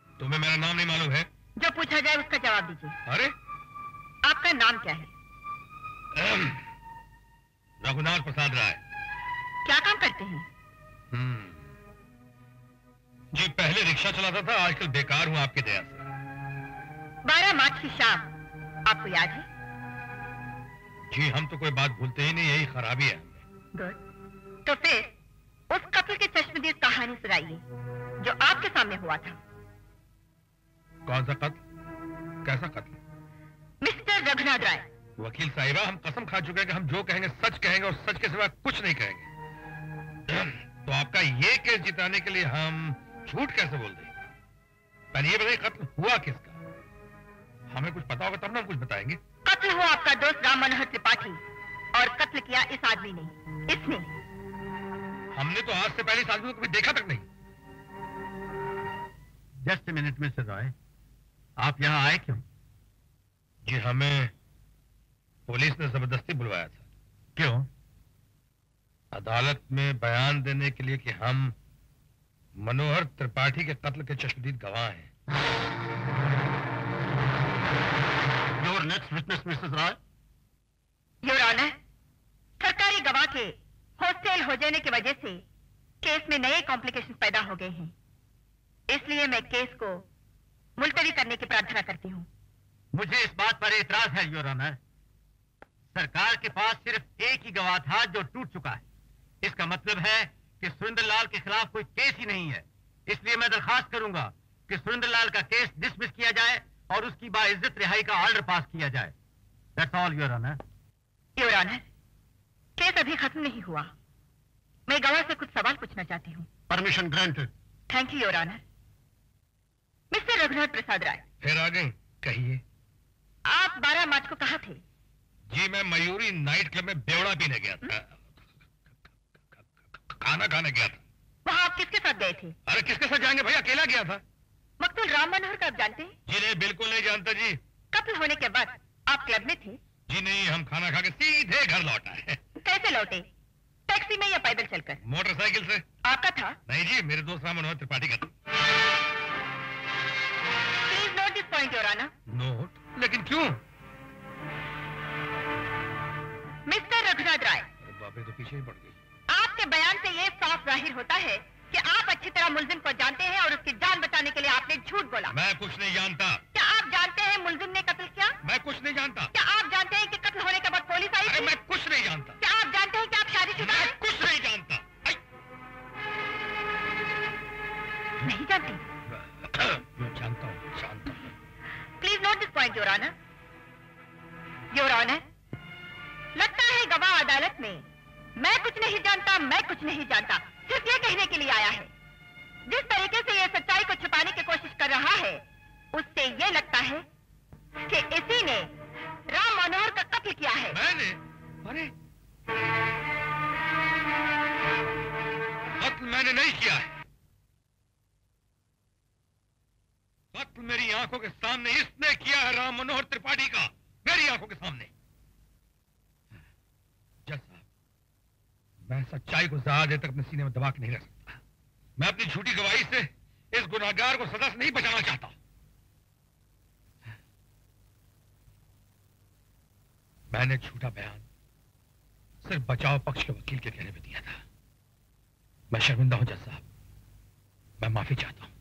तुम्हें मेरा नाम नहीं मालूम है? जो पूछा जाए उसका जवाब दीजिए। अरे आपका नाम क्या है? रघुनाथ प्रसाद राय। क्या काम करते हैं? जी पहले रिक्शा चलाता था, आजकल बेकार हूँ आपके दया से। 12 मार्च की शाम, आपको याद है? जी हम तो कोई बात भूलते ही नहीं, यही खराबी है। गुड। तो फिर उस कत्ल की चश्मदीद कहानी सुनाइए जो आपके सामने हुआ था। कौन सा कत्ल? कैसा कत्ल? मिस्टर रघुनाथ राय। वकील साहिबा, हम कसम खा चुके हैं कि हम जो कहेंगे सच कहेंगे और सच के सिवा कुछ नहीं कहेंगे। तो आपका ये केस जिताने के लिए हम झूठ कैसे बोल देंगे? पहले ये बताइए कत्ल हुआ किसका? हमें कुछ पता होगा तब ना हम कुछ बताएंगे। कत्ल हुआ आपका दोस्त राम मनोहर त्रिपाठी और कत्ल किया इस आदमी ने। इसने। हमने तो आज से पहले इस आदमी को कभी देखा तक नहीं। जस्ट मिनट मिस्टर रॉय, आप यहाँ आए क्यों? जी हमें पुलिस ने जबरदस्ती बुलवाया था। क्यों? अदालत में बयान देने के लिए कि हम मनोहर त्रिपाठी के कत्ल के चश्मदीद गवाह हैं। Your next witness Mrs Roy. Your honour, सरकारी गवाह के हॉस्टेल हो जाने की वजह से केस में नए कॉम्प्लिकेशन पैदा हो गए हैं, इसलिए मैं केस को मुलतवी करने की प्रार्थना करती हूँ। मुझे इस बात पर एतराज है योर ऑनर। सरकार के पास सिर्फ एक ही गवाह था जो टूट चुका है। इसका मतलब है कि सुरेंद्रलाल के खिलाफ कोई केस ही नहीं है। इसलिए मैं दरखास्त करूंगा कि सुरेंद्रलाल का केस डिसमिस किया जाए और उसकी बाइज्जत रिहाई का ऑर्डर पास किया जाए। That's all your honour. Your honour, case अभी खत्म नहीं हुआ। मैं गवाह से कुछ सवाल पूछना चाहती हूँ। Permission granted. Thank you your honour. Mister Raghunath Prasad Rai, फिर आ गई, कहिए। आप 12 मार्च को कहाँ थे? जी मैं मयूरी नाइट क्लब में बेवड़ा पीने गया था। खाना खाने गया था। वहाँ आप किसके साथ गए थे? अरे किसके साथ जाएंगे भाई, अकेला गया था। मकतूल राम मनोहर का आप जानते हैं? जी नहीं, बिल्कुल नहीं जानता जी। कत्ल होने के बाद आप क्लब में थे? जी नहीं, हम खाना खा के सीधे घर लौट आए। कैसे लौटे? टैक्सी में या पैदल चलकर? मोटरसाइकिल से। आपका था? नहीं जी, मेरे दोस्त राम मनोहर त्रिपाठी का था। Please note this point your honour. Note? लेकिन क्यों? मिस्टर रघुनाथ राय, अरे बाप रे, तो पीछे ही पड़ गई। आपके बयान से ये साफ जाहिर होता है कि आप अच्छी तरह मुलजिम को जानते हैं और उसकी जान बचाने के लिए आपने झूठ बोला। मैं कुछ नहीं जानता। क्या आप जानते हैं मुलजिम ने कत्ल किया? मैं कुछ नहीं जानता। क्या आप जानते हैं कि कत्ल होने के बाद पुलिस आई अरे थी? मैं कुछ नहीं जानता। क्या आप जानते हैं कि आप शादीशुदा मैं हैं? कुछ नहीं जानता। नहीं जानते? मैं जानता हूँ, जानता हूँ। Please note this point your honour. Your honour, लगता है गवाह अदालत में मैं कुछ नहीं जानता, मैं कुछ नहीं जानता सिर्फ ये कहने के लिए आया है। जिस तरीके से ये सच्चाई को छुपाने की कोशिश कर रहा है, उससे ये लगता है कि इसी ने राम मनोहर का कत्ल किया है। मैंने? अरे कत्ल मैंने नहीं किया है। कत्ल मेरी आंखों के सामने इसने किया है, राम मनोहर त्रिपाठी का, मेरी आंखों के सामने। जज साहब, मैं सच्चाई को ज्यादा देर तक अपने सीने में दबा के नहीं रख सकता। मैं अपनी झूठी गवाही से इस गुनाहगार को सजा से नहीं बचाना चाहता। मैंने झूठा बयान सिर्फ बचाव पक्ष के वकील के कहने पे दिया था। मैं शर्मिंदा हूं जज साहब, मैं माफी चाहता हूं।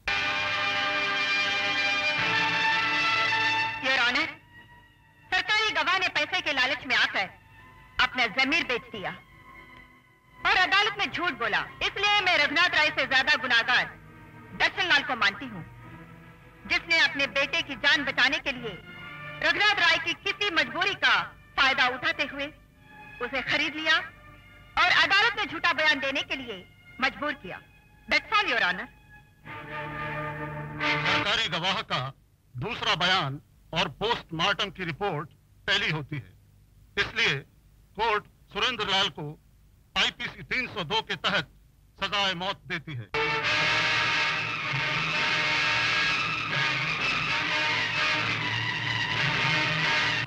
योर ऑनर, के लालच में आकर अपना जमीर बेच दिया और अदालत में झूठ बोला। इसलिए मैं रघुनाथ राय से ज्यादा गुनाहगार दर्शन लाल को मानती हूँ, जिसने अपने बेटे की जान बचाने के लिए रघुनाथ राय की किसी मजबूरी का फायदा उठाते हुए उसे खरीद लिया और अदालत में झूठा बयान देने के लिए मजबूर किया। That's all, Your Honor. सरकारी गवाह का दूसरा बयान और पोस्टमार्टम की रिपोर्ट टैली होती है, इसलिए कोर्ट सुरेंद्र लाल को आईपीसी 302 के तहत सजाए मौत देती है।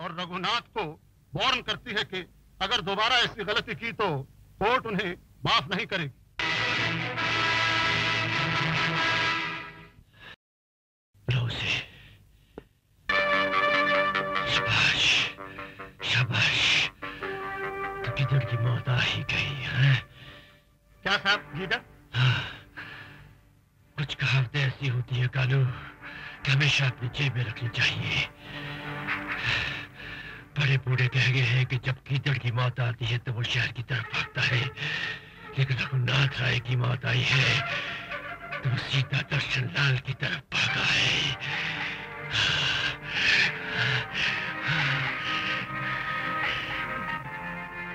और रघुनाथ को वार्न करती है कि अगर दोबारा ऐसी गलती की तो कोर्ट उन्हें माफ नहीं करेगी। शाबाश, शाबाश, तो किधर की मौत आ ही गई है। क्या साहब गीदड़? कुछ कहावतें ऐसी होती है कालू कि हमेशा अपनी जेब में रखनी चाहिए। बड़े बूढ़े कह गए हैं कि जब कीचड़ की मौत आती है तो वो शहर की तरफ भागता है, लेकिन रघुनाथ राय की मौत आई है तो वो सीधा दर्शन लाल की तरफ भागा है।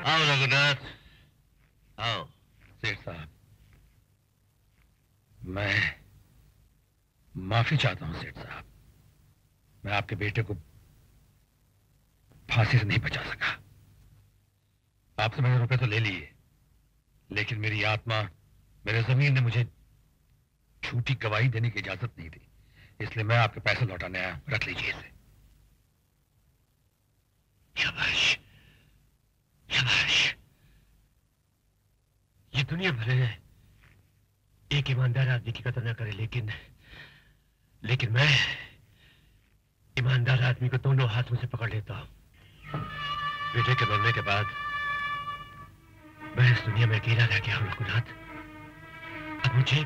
आओ रघुनाथ, आओ। सेठ साहब, मैं माफी चाहता हूं सेठ साहब। मैं आपके बेटे को फांसी से नहीं बचा सका। आपसे मैंने रुपए तो ले लिए, लेकिन मेरी आत्मा, मेरे जमीन ने मुझे झूठी गवाही देने की इजाजत नहीं दी, इसलिए मैं आपके पैसे लौटाने आया। रख लीजिए इसे। शाबाश, शाबाश। ये दुनिया भले एक ईमानदार आदमी की कदर न करे, लेकिन मैं ईमानदार आदमी को दोनों हाथों से पकड़ लेता हूं। बेटे के मरने के बाद मैं इस दुनिया में अकेला रह गया हूं रघुनाथ। अब मुझे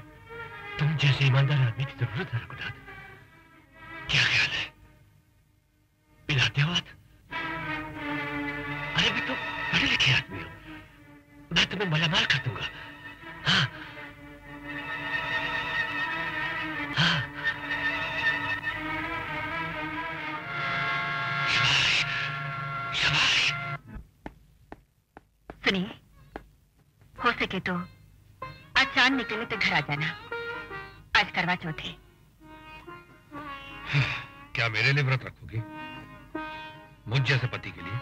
तुम जैसे ईमानदार आदमी की जरूरत है रघुनाथ। क्या ख्याल है, पिलाते हो हाथ? अरे भी तुम पढ़े लिखे आदमी हो, मैं तुम्हें मालामाल कर दूंगा। हाँ हाँ, शाबाश, शाबाश। सुनिए, हो सके तो आज चांद निकले तो घर आ जाना। आज करवा चौथ है। क्या मेरे लिए व्रत रखोगी? मुझ जैसे पति के लिए?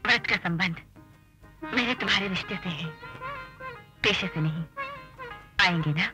व्रत का संबंध मेरे तुम्हारे रिश्ते से है, पेशे से नहीं। आएंगे ना?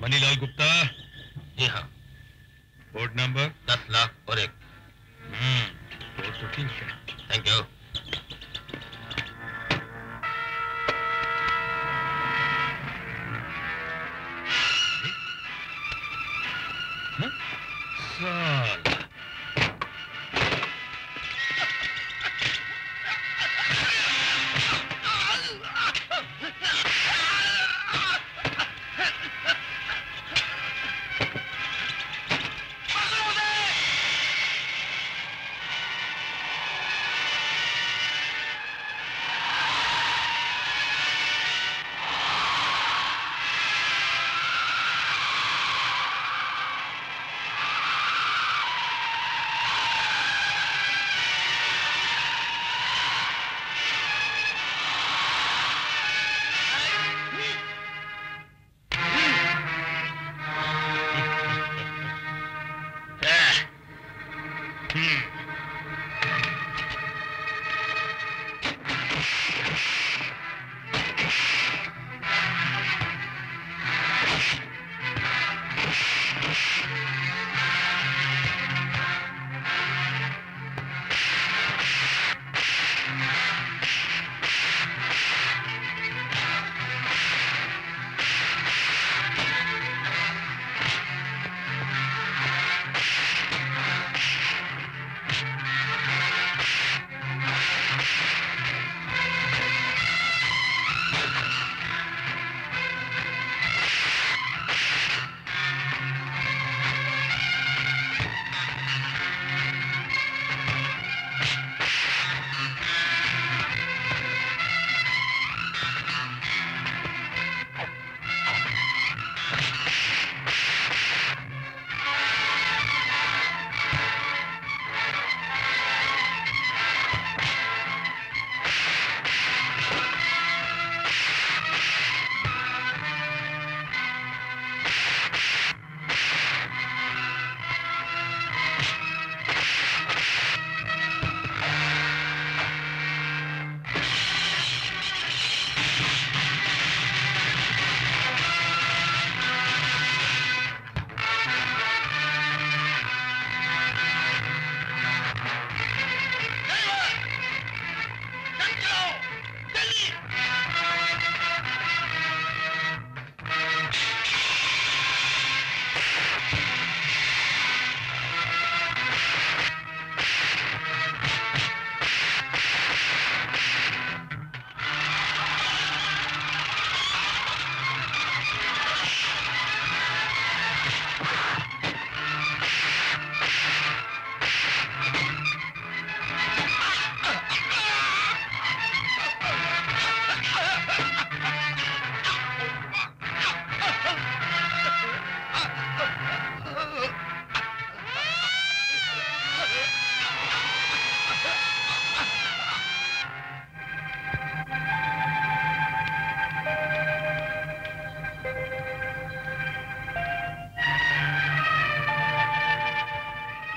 मनीलाल गुप्ता। जी हाँ। बोर्ड नंबर 10 लाख और 1। बोर्ड तो ठीक है। Thank you. साला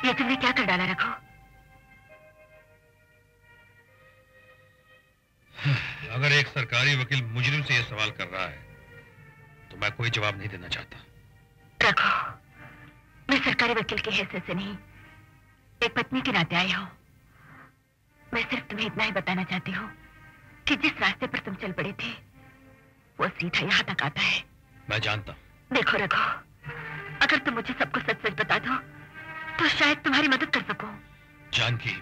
ये तुमने क्या कर डाला रखो? अगर एक सरकारी वकील मुजरिम से यह सवाल कर रहा है तो मैं कोई जवाब नहीं देना चाहता। रखो, मैं सरकारी वकील की हैसियत से नहीं, एक पत्नी के नाते आई हो। मैं सिर्फ तुम्हें इतना ही बताना चाहती हूँ कि जिस रास्ते पर तुम चल पड़े थे वो सीधा यहाँ तक आता है। मैं जानता हूँ। देखो रघु, अगर तुम मुझे सब कुछ सच सच बता दो तो शायद तुम्हारी मदद कर सकूं। जानकी,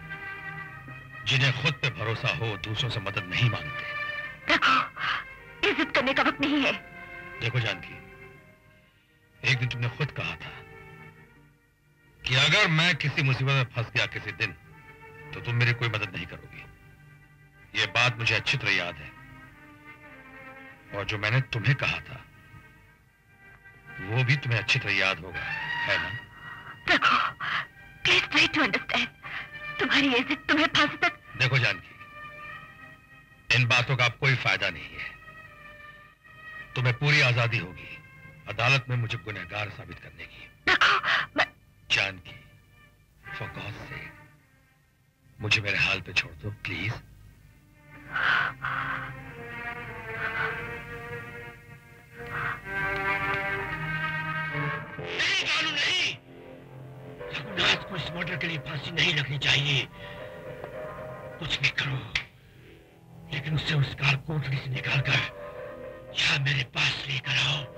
जिन्हें खुद पे भरोसा हो दूसरों से मदद नहीं मांगते। रघु, ये जिद करने का वक्त नहीं है। देखो जानकी, एक दिन तुमने खुद कहा था कि अगर मैं किसी मुसीबत में फंस गया किसी दिन तो तुम मेरी कोई मदद नहीं करोगी। ये बात मुझे अच्छी तरह याद है, और जो मैंने तुम्हें कहा था वो भी तुम्हें अच्छी तरह याद होगा, है ना? देखो, प्लीज ट्राई टू अंडरस्टैंड। तुम्हारी ये जिद तुम्हें फांसी तक। देखो जानकी, इन बातों का अब कोई फायदा नहीं है। तुम्हें पूरी आजादी होगी अदालत में मुझे गुनहगार साबित करने की। देखो, मैं... जानकी, फॉर गॉड सेक, मुझे मेरे हाल पे छोड़ दो प्लीज। नहीं कानून नहीं, रघुनाथ को इस मर्डर के लिए फांसी नहीं लगनी चाहिए। कुछ भी करो, लेकिन उसे उस कार कोठरी से निकालकर यहाँ मेरे पास लेकर आओ।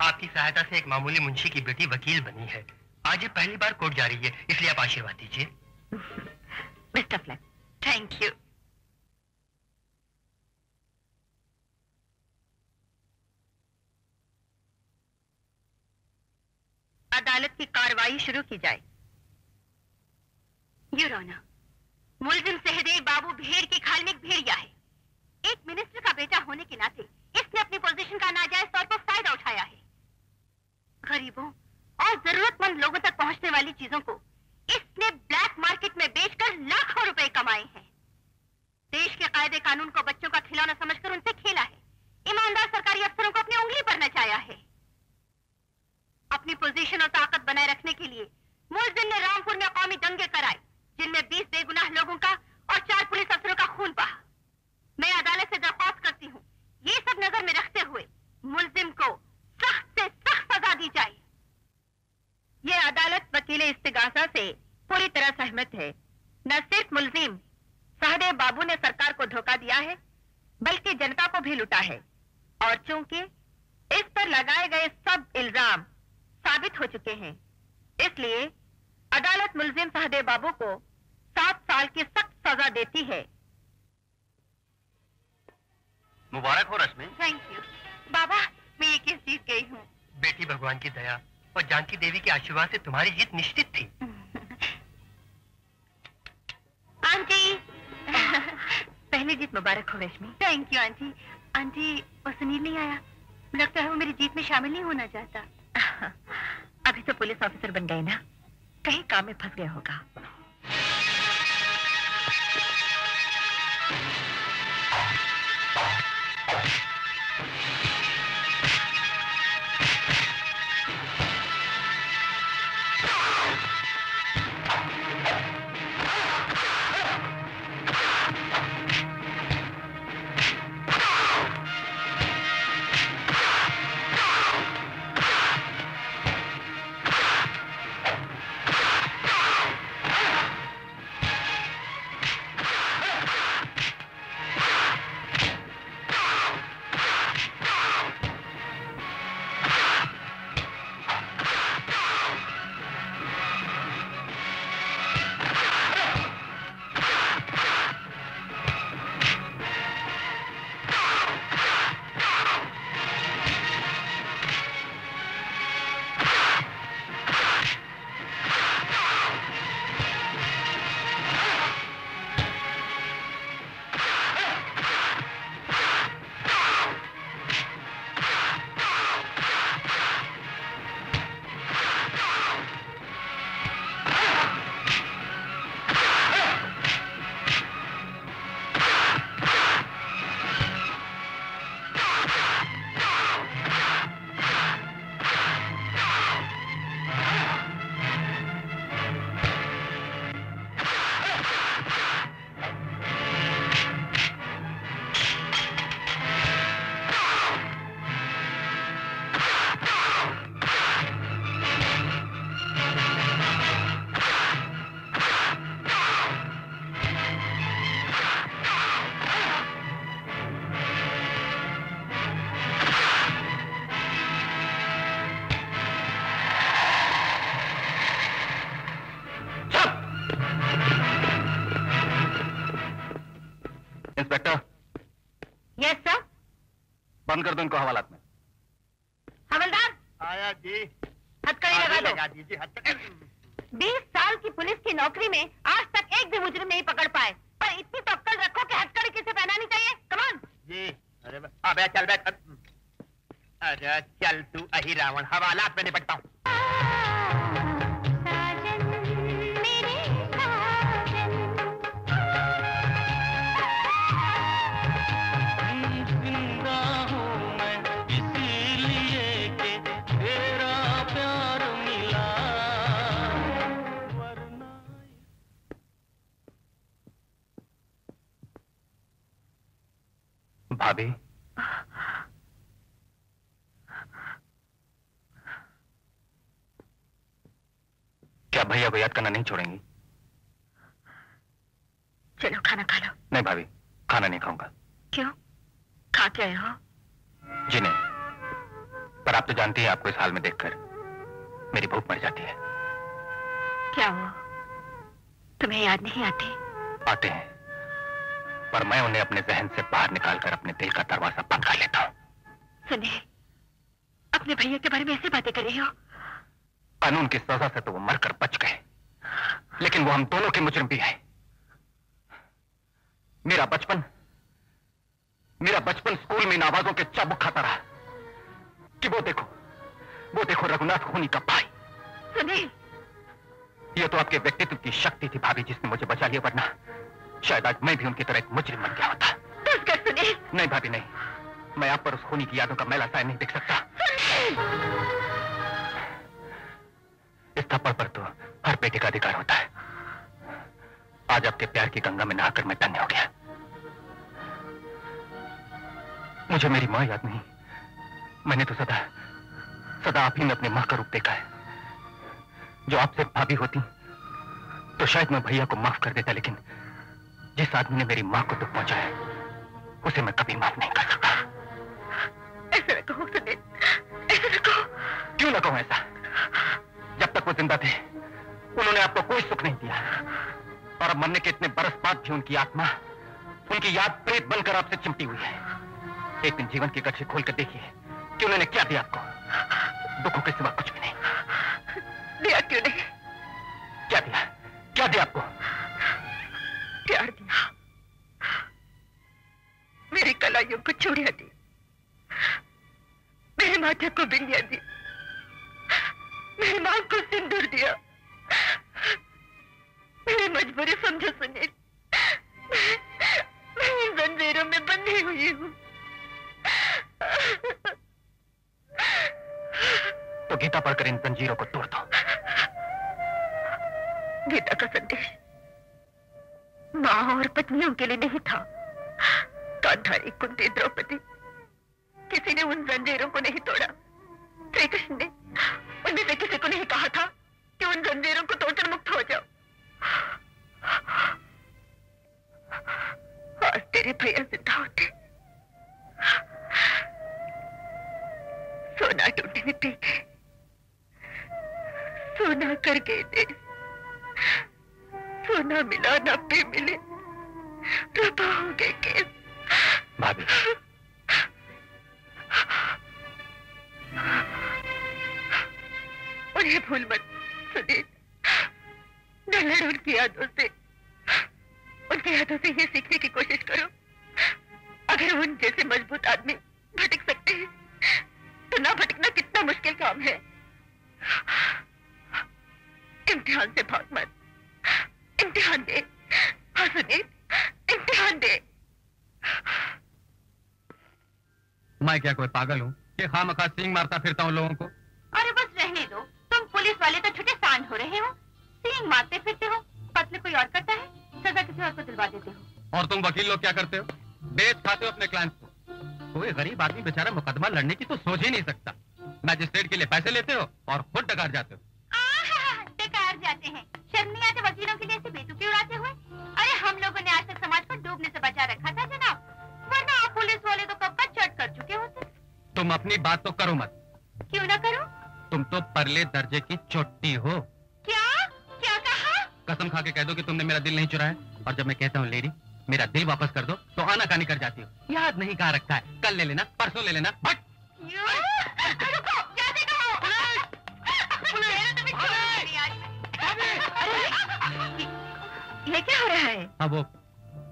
आपकी सहायता से एक मामूली मुंशी की बेटी वकील बनी है। आज ये पहली बार कोर्ट जा रही है, इसलिए आप आशीर्वाद दीजिए। Best of luck. Thank you. अदालत की कार्रवाई शुरू की जाए। योर ऑनर, मुलजिम सहदेव बाबू भेड़ की खाल में एक भेड़िया है। एक मिनिस्टर का बेटा होने के नाते इसने अपनी पोजीशन का नाजायज तौर पर फायदा उठाया है। गरीबों और जरूरतमंद लोगों तक पहुंचने वाली चीजों को इसने ब्लैक मार्केट में बेचकर लाखों रुपए कमाए हैं। देश के कायदे कानून को बच्चों का खिलौना समझकर उनसे खेला है। ईमानदार सरकारी अफसरों को अपनी उंगली पर नचाया है। अपनी पोजीशन और ताकत बनाए रखने के लिए मुलजिम ने रामपुर में कौमी दंगे कराए, जिनमें 20 बेगुनाह लोगों का और 4 पुलिस अफसरों का खून बहा। मैं अदालत से दरख्वास्त करती हूँ, ये सब नजर में रखते हुए मुलजिम को सख्त से सख्त सजा दी जाए। ये अदालत वकील इस्तिगासा से पूरी तरह सहमत है। न सिर्फ मुलजिम सहदेव बाबू ने सरकार को धोखा दिया है, बल्कि जनता को भी लुटा है। और चूंकि इस पर लगाए गए सब इल्जाम साबित हो चुके हैं, इसलिए अदालत मुलजिम सहदेव बाबू को 7 साल की सख्त सजा देती है। मुबारक हो रश्मि। थैंक यू बाबा, मैं ये केस जीत गई हूँ। बेटी भगवान की दया और जानकी देवी के आशीर्वाद से तुम्हारी जीत निश्चित थी। आंटी। पहली जीत मुबारक हो रेशमी। Thank you aunty. आंटी, वो सुनील नहीं आया? लगता है वो मेरी जीत में शामिल नहीं होना चाहता। अभी तो पुलिस ऑफिसर बन गए ना, कहीं काम में फंस गया होगा। बंद कर दो इनको हवालात में। हवलदार आया जी। हथकड़ी लगा दीजिए। 20 साल की पुलिस की नौकरी में आज तक एक भी मुजरिम नहीं पकड़ पाए, पर इतनी तो अक्ल रखो कि हथकड़ी किसे पहनानी चाहिए। कमान जी। अरे अबे चल बैठ। अरे चल तू अही रावण, हवालात में निपटता हूँ। भाभी, क्या भैया को याद करना नहीं छोड़ेंगी? चलो खाना खा लो। नहीं भाभी, खाना नहीं खाऊंगा। क्यों? खा के आए हो? जी नहीं, पर आप तो जानती हैं आपको इस हाल में देखकर मेरी भूख मर जाती है। क्या हो, तुम्हें याद नहीं आती? आते हैं, पर मैं उन्हें अपने जहन से बाहर निकालकर अपने दिल का दरवाजा बंद कर लेता हूँ। सुनिए, अपने भैया के बारे में ऐसे बातें कर रही हो? कानून की सजा से तो वो मरकर बच गए, लेकिन वो हम दोनों के मुजरिम भी हैं। मेरा बचपन स्कूल में इन आवाजों के चाबुक खाता रहा कि वो देखो रघुनाथ खूनी का भाई। सुनिए, ये तो आपके व्यक्तित्व की शक्ति थी भाभी, जिसने मुझे बचा लिया, वरना शायद आज मैं भी उनकी तरह एक मुजरिम बन गया होता। सुनिए। नहीं भाभी नहीं, मैं आप पर उस खूनी की यादों का मैला साया नहीं देख सकता। इस थप्पड़ पर तो हर बेटे का अधिकार होता है। आज आपके प्यार की गंगा में नहाकर मैं धन्य हो गया। मुझे मेरी माँ याद नहीं, मैंने तो सदा आप ही में अपनी माँ का रूप देखा है। जो आपसे भाभी होती तो शायद मैं भैया को माफ कर देता, लेकिन जिस आदमी ने मेरी माँ को दुख पहुंचाया उसे मैं कभी माफ नहीं कर सकता। ऐसा न कहो सुनील, ऐसा न कहो। क्यों न कहूं ऐसा? जब तक वो जिंदा थे उन्होंने आपको कोई सुख नहीं दिया, और अब मरने के इतने बरस बाद भी उनकी आत्मा, उनकी याद प्रेत बनकर आपसे चिमटी हुई है। एक दिन जीवन की गठरी खोल कर देखिए कि उन्होंने क्या दिया आपको। दुखों के सिवा कुछ भी नहीं दिया। क्यों नहीं? क्या दिया आपको? प्यार भाइयों को चूड़ियां दी, मेरे माथे को बिंदिया दी, मेरी मां को सिंदूर दिया। मेरी मजबूरी समझो सुनील, मैं इन जंजीरों में बंधी हुई हूँ। तो गीता पढ़कर इन जंजीरों को तोड़ दो। गीता का संदेश मां और पत्नियों के लिए नहीं था। गांधारी, कुंती, द्रौपदी, किसी ने उन जंजीरों को नहीं तोड़ा। श्री कृष्ण ने उनमें से किसी को नहीं कहा था कि उन जंजीरों को तोड़कर मुक्त हो जाओ। आज तेरे भैया जिंदा होते, सोना ढूंढने पे सोना कर गए थे। सोना मिला ना पे मिले, रबा हो गए केस। भाभी, उन्हें भूल मत सुनील। न लड़ उनकी यादों से, उनकी यादों से ये सीखने की कोशिश करो, अगर उन जैसे मजबूत आदमी भटक सकते हैं तो ना भटकना कितना मुश्किल काम है। इम्तिहान से भाग मत, इम्तिहान दे। हाँ सुनील, इम्तिहान दे। मैं क्या कोई पागल हूँ कि खामखा सींग मारता फिरता हूँ लोगों को? अरे बस रहने दो, तुम पुलिस वाले तो छुटे सांड हो रहे हो, सींग मारते फिरते हो। कत्ल कोई और करता है, सजा किसी और को दिलवा देते हो। और तुम वकील लोग क्या करते हो? बेच खाते हो अपने क्लाइंट को। कोई गरीब आदमी बेचारा मुकदमा लड़ने की तो सोच ही नहीं सकता। मैजिस्ट्रेट के लिए पैसे लेते हो और खुद डकार जाते हो। डकार जाते हैं, शर्म नहीं आती वकीलों के लिए ऐसे बेतुकी उड़ाते हुए? अरे हम लोगों ने आज तक समाज को डूबने से बचा रखा था जनाब, वरना आप पुलिस वाले तो कब का चट कर चुके होते। तुम अपनी बात तो करो मत। क्यों ना करो? तुम तो परले दर्जे की चोटी हो। क्या क्या कहा? कसम खा के कह दो कि तुमने मेरा दिल नहीं चुराया, और जब मैं कहता हूँ लेडी मेरा दिल वापस कर दो तो आनाकानी कर जाती हो। याद नहीं कहाँ रखा है, कल ले लेना, परसों ले लेना। बट ये क्या हो रहा है? हाँ वो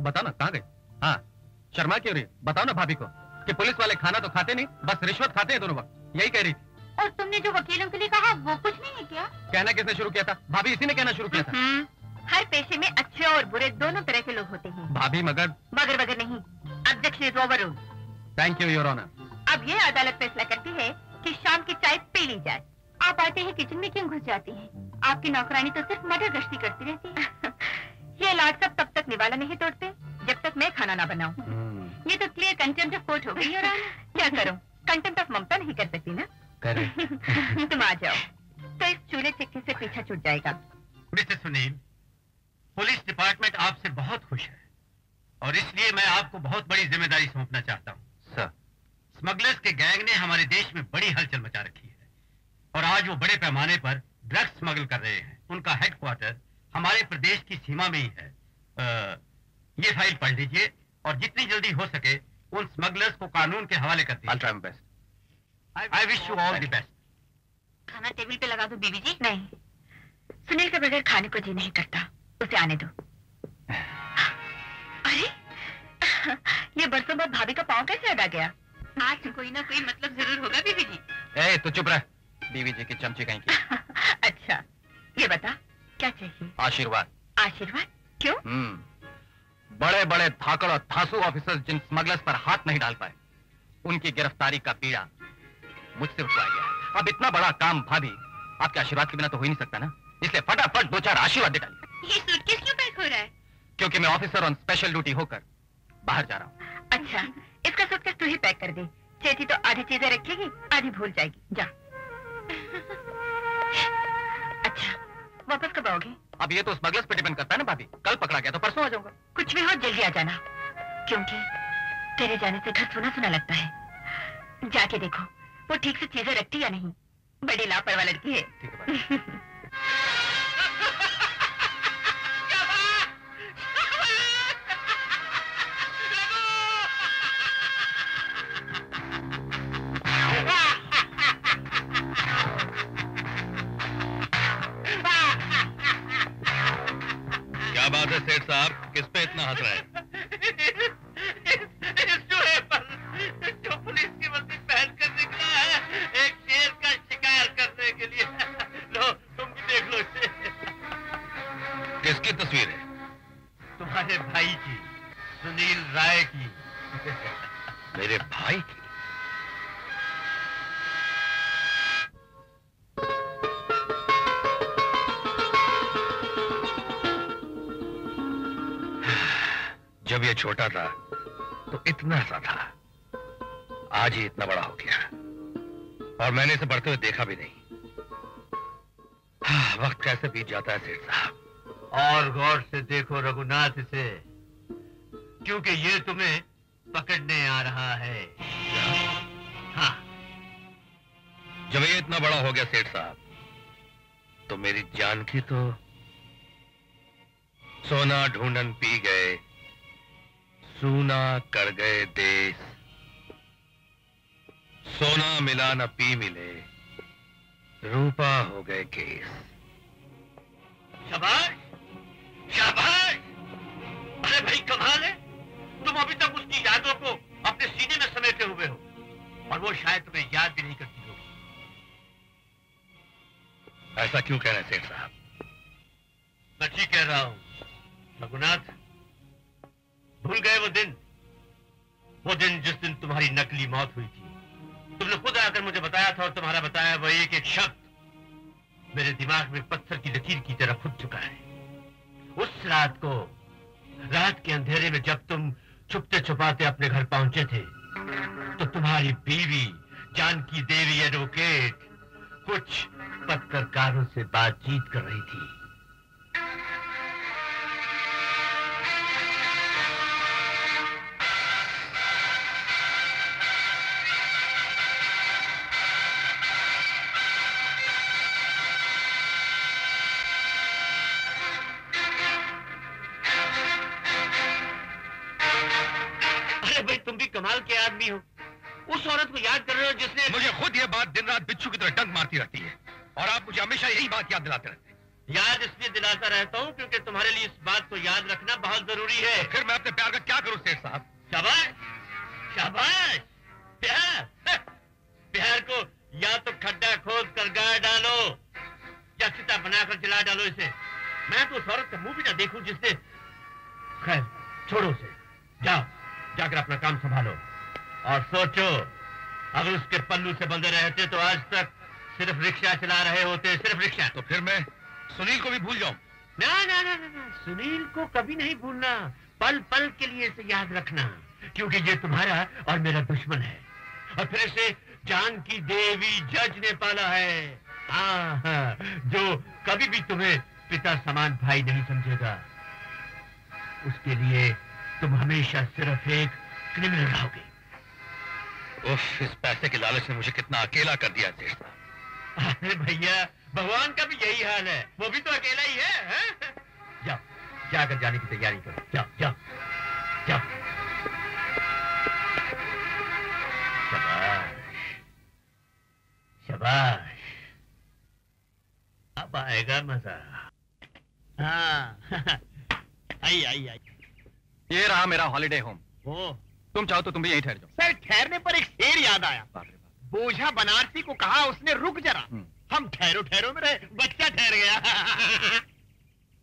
बताओ ना, कहाँ गए? हाँ शर्मा क्यों रही? बताओ ना भाभी को कि पुलिस वाले खाना तो खाते नहीं, बस रिश्वत खाते हैं दोनों वक्त। यही कह रही थी। और तुमने जो वकीलों के लिए कहा वो कुछ नहीं है क्या? कहना किसने शुरू किया था? भाभी इसी ने कहना शुरू किया था। हर पेशे में अच्छे और बुरे दोनों तरह के लोग होते हैं भाभी। मगर मगर नहीं, objection is overruled. Thank you your honour. अब ये अदालत फैसला करती है कि शाम की चाय पी ली जाए। आप आते हैं किचन में क्यों घुस जाती हैं? आपकी नौकरानी तो सिर्फ मटर गश्ती करती रहती है। ये लाड सब तब तक निवाला नहीं तोड़ते जब तक मैं खाना ना बनाऊं। ये तो क्लियर कंटेम्प्ट ऑफ कोर्ट हो गई। और क्या करूं, कंटेम्प्ट ऑफ ममता नहीं कर सकती ना। तुम आ जाओ तो इस चूल्हे चिक्की से पीछा छूट जाएगा। मिस्टर सुनील, पुलिस डिपार्टमेंट आपसे बहुत खुश है और इसलिए मैं आपको बहुत बड़ी जिम्मेदारी सौंपना चाहता हूँ। सर, स्मगलर्स के गैंग ने हमारे देश में बड़ी हलचल मचा रखी है और आज वो बड़े पैमाने पर ड्रग्स स्मगल कर रहे हैं। उनका हेडक्वार्टर हमारे प्रदेश की सीमा में ही है। ये फाइल पढ़ लीजिए और जितनी जल्दी हो सके उन स्मगलर्स को कानून के हवाले कर दीजिए। I'll try my best. I wish you all the best. खाना टेबल पे लगा दो बीबी जी। नहीं, सुनील के बगैर खाने को जी नहीं करता, उसे आने दो। अरे ये बरसों बाद भाभी का पाँव कैसे अड़ा गया? आज कोई ना कोई मतलब जरूर होगा बीबी जी। ए तू चुप रह, बीवी जी की चमची कहीं की। अच्छा ये बता क्या चाहिए? आशीर्वाद। आशीर्वाद? क्यों? बड़े बड़े धाकड़ और धांसू ऑफिसर्स जिन स्मगलर्स पर हाथ नहीं डाल पाए, उनकी गिरफ्तारी का पीड़ा मुझसे उठवाया गया है। अब इतना बड़ा काम भाभी आपके आशीर्वाद के बिना तो हो ही नहीं सकता ना, इसलिए फटाफट 2-4 आशीर्वाद दे डालिए। ये सूटकेस क्यों पैक हो रहा है? क्योंकि मैं ऑफिसर ऑन स्पेशल ड्यूटी होकर बाहर जा रहा हूँ। अच्छा इसका सूटकेस तू ही पैक कर दे। चेती तो आधी चीजें रखेगी, आधी भूल जाएगी। जा। अच्छा वापस कब आओगे? अब ये तो स्मगलर्स पे डिपेंड करता है ना भाभी, कल पकड़ा गया तो परसों आ जाऊंगा। कुछ भी हो जल्दी आ जाना, क्योंकि तेरे जाने से घर सुना सुना लगता है। जाके देखो वो ठीक से चीजें रखती या नहीं, बड़ी लापरवाह लड़की है। ठीक है। क्या बात है सेठ साहब, किस पे इतना हंस रहे हैं? इस चूहे पर किसकी तस्वीर है? तुम्हारे भाई की, सुनील राय की। मेरे भाई की? जब ये छोटा था तो इतना सा था, आज ही इतना बड़ा हो गया और मैंने इसे बढ़ते हुए देखा भी नहीं। वक्त कैसे बीत जाता है सेठ साहब। और गौर से देखो रघुनाथ इसे, क्योंकि ये तुम्हें पकड़ने आ रहा है। हाँ, जब ये इतना बड़ा हो गया सेठ साहब, तो मेरी जान की तो सोना ढूंढन पी गए, सूना कर गए देश, सोना मिला न पी मिले, रूपा हो गए केस। शाबाश, शाबाश। अरे भाई कमाल है, तुम अभी तक उसकी यादों को अपने सीने में समेटे हुए हो और वो शायद तुम्हें याद भी नहीं करती होगी। ऐसा क्यों कह रहे हैं सेठ साहब? मैं ठीक कह रहा हूं रघुनाथ। भूल गए वो दिन जिस दिन तुम्हारी नकली मौत हुई थी। तुमने खुद आकर मुझे बताया था और तुम्हारा बताया वो एक एक शब्द मेरे दिमाग में पत्थर की लकीर की तरह फुट चुका है। उस रात के अंधेरे में जब तुम छुपते छुपाते अपने घर पहुंचे थे, तो तुम्हारी बीवी जानकी देवी एडवोकेट कुछ पत्रकारों से बातचीत कर रही थी। कमाल के आदमी हो, उस औरत को याद कर रहे हो जिसने मुझे खुद ये बात दिन रात बिच्छू की तरह डंक मारती रहती है और आप मुझे हमेशा यही बात याद दिलाते रहते हैं। याद इसलिए दिलाता रहता हूँ क्योंकि तुम्हारे लिए इस बात को याद रखना बहुत जरूरी है। फिर मैं अपने प्यार का क्या करूं सेठ साहब? शाबाश, शाबाश। प्यार को या तो खड्डा खोद कर गाड़ डालो या चिता बनाकर जला डालो इसे। मैं तो उस औरत का मुंह भी ना देखूं जिसने। खैर छोड़ो उसे, जाओ जाकर अपना काम संभालो और सोचो, अगर उसके पल्लू से बंधे रहते तो आज तक सिर्फ रिक्शा चला रहे होते, सिर्फ रिक्शा। तो फिर मैं सुनील को भी भूल जाऊं? ना ना ना ना, सुनील को कभी नहीं भूलना, पल पल के लिए इसे याद रखना, क्योंकि ये तुम्हारा और मेरा दुश्मन है और फिर इसे जानकी देवी जज ने पाला है। हाँ, जो कभी भी तुम्हें पिता समान भाई नहीं समझेगा। उसके लिए तुम हमेशा सिर्फ एक क्रिमिनल रहोगे। उफ, इस पैसे के लालच ने मुझे कितना अकेला कर दिया सेठ साहब। अरे भैया, भगवान का भी यही हाल है, वो भी तो अकेला ही है। जाओ जाकर जाने की तैयारी करो, जाओ जाओ जाओ। शाबाश शाबाश, अब आएगा मजा। हाँ आई आई आई। ये रहा मेरा हॉलिडे होम। ओ, तुम चाहो तो तुम भी यहीं ठहर जाओ। सर ठहरने पर एक शेर याद आया। बोझा बनारसी को कहा उसने रुक जरा, हम ठहरो ठहरो में रहे, बच्चा ठहर गया।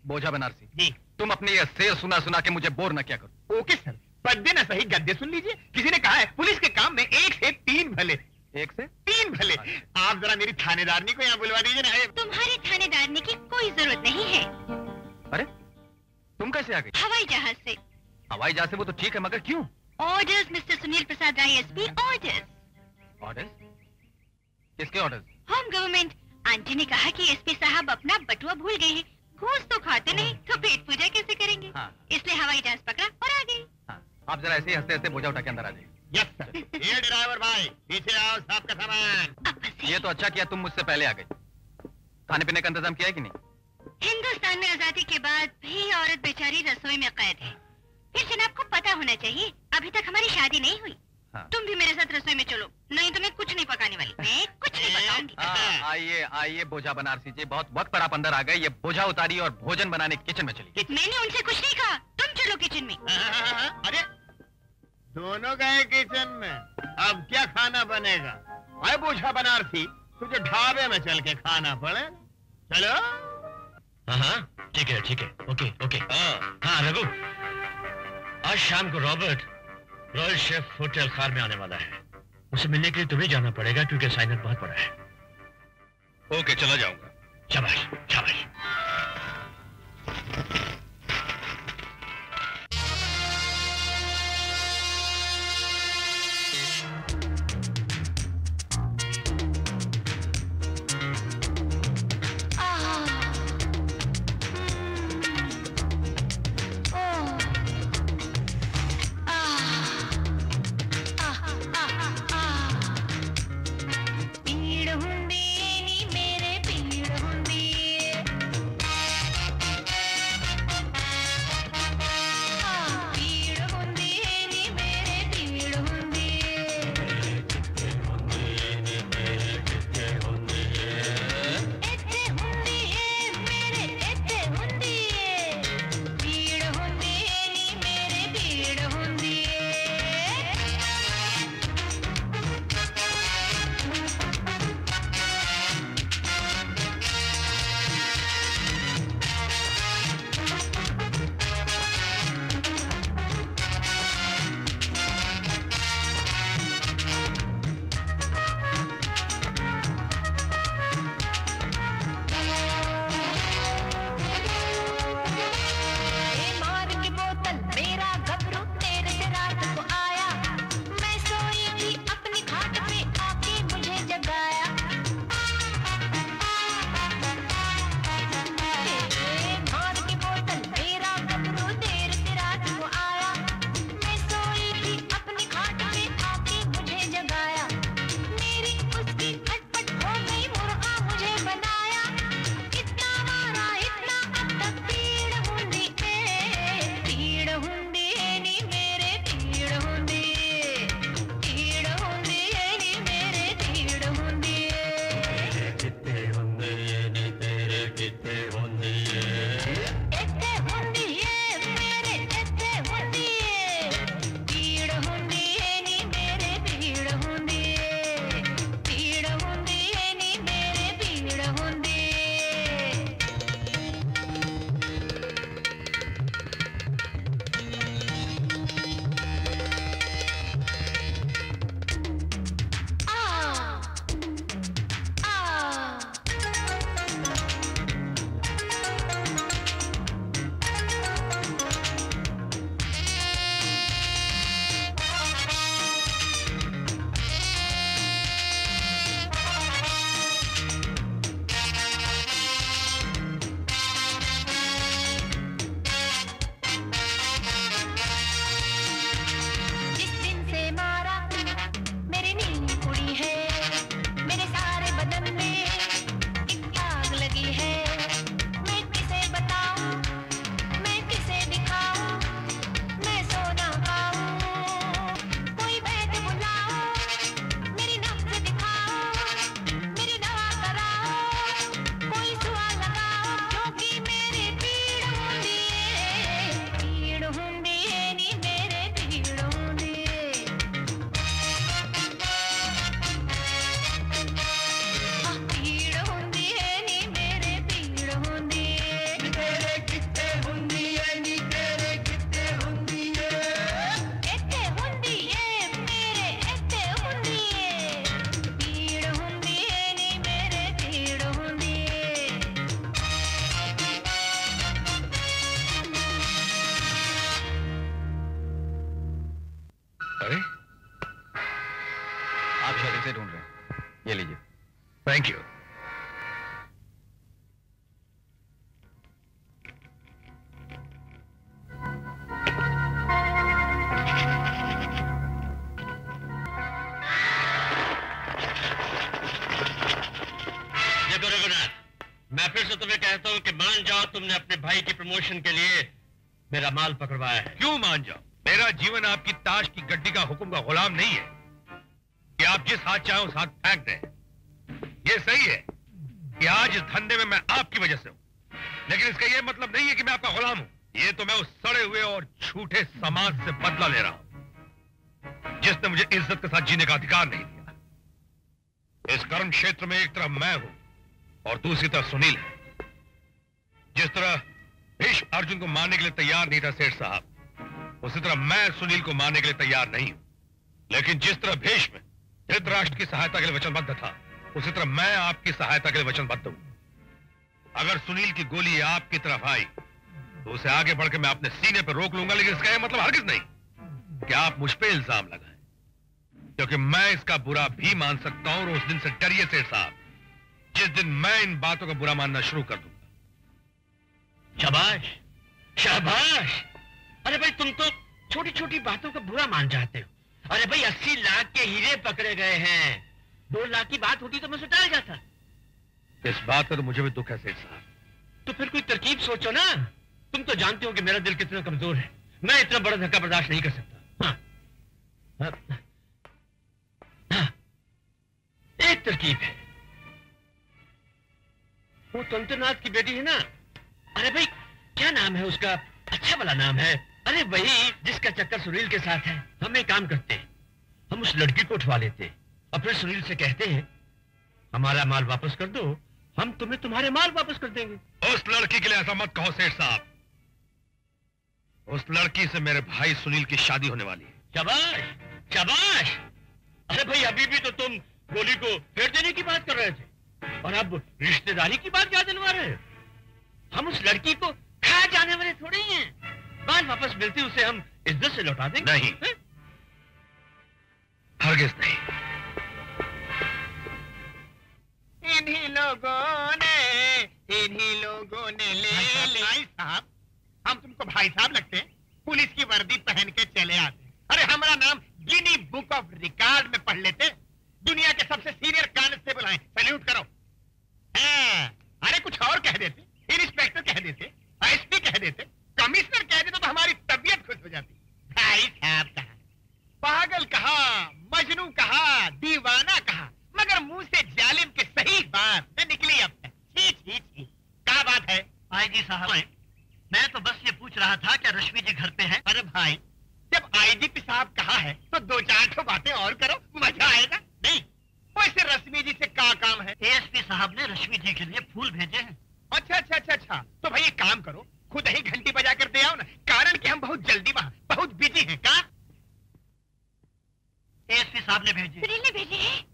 बोझा बनारसी जी, तुम अपने ये शेर सुना सुना के मुझे बोर न क्या करो। ओके सर, पद्य न सही गद्य सुन लीजिए। किसी ने कहा है पुलिस के काम में 1 से 3 भले। 1 से 3 भले। आप जरा मेरी थानेदारनी को यहाँ बुलवा दीजिए ना। तुम्हारी थानेदारनी की कोई जरूरत नहीं है। अरे तुम कैसे आ गई? हवाई जहाज से। हवाई जहाज से वो तो ठीक है, मगर क्यों? Orders mister Sunil Prasad Rai SP, orders. Orders? किसके ऑर्डर्स? Home government. आंटी ने कहा कि एसपी साहब अपना बटुआ भूल गए हैं, घूस तो खाते नहीं तो पेट पूजा कैसे करेंगे। हाँ। इसलिए हवाई जहाज पकड़ा और आ गई। हाँ, आप जरा ऐसे ही हंसते हंसते बोझा उठा के अंदर आ जाइए। Yes sir. ये ड्राइवर भाई पीछे आओ, सबका सामान। ये तो अच्छा किया तुम मुझसे पहले आ गई। खाने पीने का इंतजाम किया है कि नहीं? हिंदुस्तान में आजादी के बाद भी औरत बेचारी रसोई में कैद है। फिर जनाब को पता होना चाहिए, अभी तक हमारी शादी नहीं हुई। हाँ। तुम भी मेरे साथ रसोई में चलो, नहीं तो मैं कुछ नहीं पकाने वाली। मैं कुछ नहीं पकाऊंगी। आइए आइए बोझा बनारसी जी, बहुत वक्त पर आप अंदर आ गए। ये बोझा उतारी और भोजन बनाने किचन में चली। मैंने उनसे कुछ नहीं कहा, तुम चलो किचन में। अरे दोनों गए किचन में, अब क्या खाना बनेगा? अरे बोझा बनारसी, तुझे ढाबे में चल के खाना पड़े। चलो। हाँ, ठीक है, ओके ओके। हाँ रघु, आज शाम को रॉबर्ट रॉयल शेफ होटल खार में आने वाला है। उसे मिलने के लिए तुम्हें जाना पड़ेगा क्योंकि असाइनमेंट बहुत बड़ा है। ओके, चला जाऊंगा। शाबाश शाबाश। Thank you. देखो रघुनाथ, मैं फिर से तुम्हें कहता हूं कि मान जाओ तुमने अपने भाई की प्रमोशन के लिए मेरा माल पकड़वाया है। क्यों मान जाओ? मेरा जीवन आपकी ताश की गड्डी का हुक्म का गुलाम नहीं है कि आप जिस हाथ चाहे उस हाथ फेंक दें। ये सही है कि आज इस धंधे में मैं आपकी वजह से हूं, लेकिन इसका यह मतलब नहीं है कि मैं आपका गुलाम हूं। ये तो मैं उस सड़े हुए और झूठे समाज से बदला ले रहा हूं जिसने मुझे इज्जत के साथ जीने का अधिकार नहीं दिया। इस कर्म क्षेत्र में एक तरफ मैं हूं और दूसरी तरफ सुनील है। जिस तरह अर्जुन को मारने के लिए तैयार नहीं था सेठ साहब, उसी तरह मैं सुनील को मारने के लिए तैयार नहीं हूं। लेकिन जिस तरह भीष्म धृतराष्ट्र की सहायता के लिए वचनबद्ध था, उसी तरह मैं आपकी सहायता के लिए वचनबद्ध हूं। अगर सुनील की गोली आपकी तरफ आई तो उसे आगे बढ़कर मैं अपने सीने पर रोक लूंगा, लेकिन इसका यह मतलब हरगिज नहीं कि आप मुझ पे इल्जाम लगाएं, क्योंकि मैं इसका बुरा भी मान सकता हूं। और उस दिन से डरिए सेठ साहब, जिस दिन मैं इन बातों का बुरा मानना शुरू कर दूंगा। शाबाश शाबाश। अरे भाई तुम तो छोटी छोटी बातों का बुरा मान जाते हो। अरे भाई 80 लाख के हीरे पकड़े गए हैं, 2 लाख की बात होती तो मैं सुटाल जाता। इस बात का तो मुझे भी दुख है सेठ साहब। तो फिर कोई तरकीब सोचो ना। तुम तो जानते हो कि मेरा दिल कितना कमजोर है, मैं इतना बड़ा धक्का बर्दाश्त नहीं कर सकता। हाँ। हाँ। एक तरकीब है, वो तंत्रनाथ की बेटी है ना, अरे भाई क्या नाम है उसका, अच्छा वाला नाम है, अरे वही जिसका चक्कर सुनील के साथ है। हम एक काम करते, हम उस लड़की को उठवा लेते और फिर सुनील से कहते हैं हमारा माल वापस कर दो, हम तुम्हें तुम्हारे माल वापस कर देंगे। उस लड़की के लिए ऐसा मत कहो सेठ साहब, उस लड़की से मेरे भाई सुनील की शादी होने वाली है। शाबाश शाबाश। अरे भाई अभी भी तो तुम गोली को फेर देने की बात कर रहे थे और अब रिश्तेदारी की बात क्या दिलवा रहे हो। हम उस लड़की को खा जाने वाले थोड़े ही हैं, माल वापस मिलती उसे हम इज्जत से लौटा देंगे। नहीं, हरगिज नहीं। इन्हीं लोगों ने ले साहब, हम तुमको भाई साहब लगते हैं, पुलिस की वर्दी पहन के चले आते। अरे हमारा नाम गिनी बुक ऑफ रिकॉर्ड में पढ़ लेते, दुनिया के सबसे सीनियर कांस्टेबल हैं, सैल्यूट करो। अरे कुछ और कह देते, इंस्पेक्टर कह देते, एसपी कह देते, कमिश्नर कह देते तो हमारी तबीयत खुश हो जाती। भाई साहब कहा, पागल कहा, मजनू कहा, दीवाना कहा, मगर मुंह से जालिम के सही बात न निकली। अब तक छी छी छी, क्या बात है? आईजी साहब, मैं तो बस ये पूछ रहा था क्या रश्मि जी घर पे हैं? अरे भाई, जब आईजीपी साहब कहा है तो 2-4 बातें और करो, मजा आएगा। नहीं, वैसे रश्मि जी से क्या काम है? एएसपी साहब ने रश्मि जी के लिए फूल भेजे हैं। अच्छा, तो भाई एक काम करो, खुद ही घंटी बजा कर दे आओ ना, कारण कि हम बहुत जल्दी वहाँ बहुत बिजी हैं। क्या एएसपी साहब ने भेजे? सुनील ने भेजे हैं।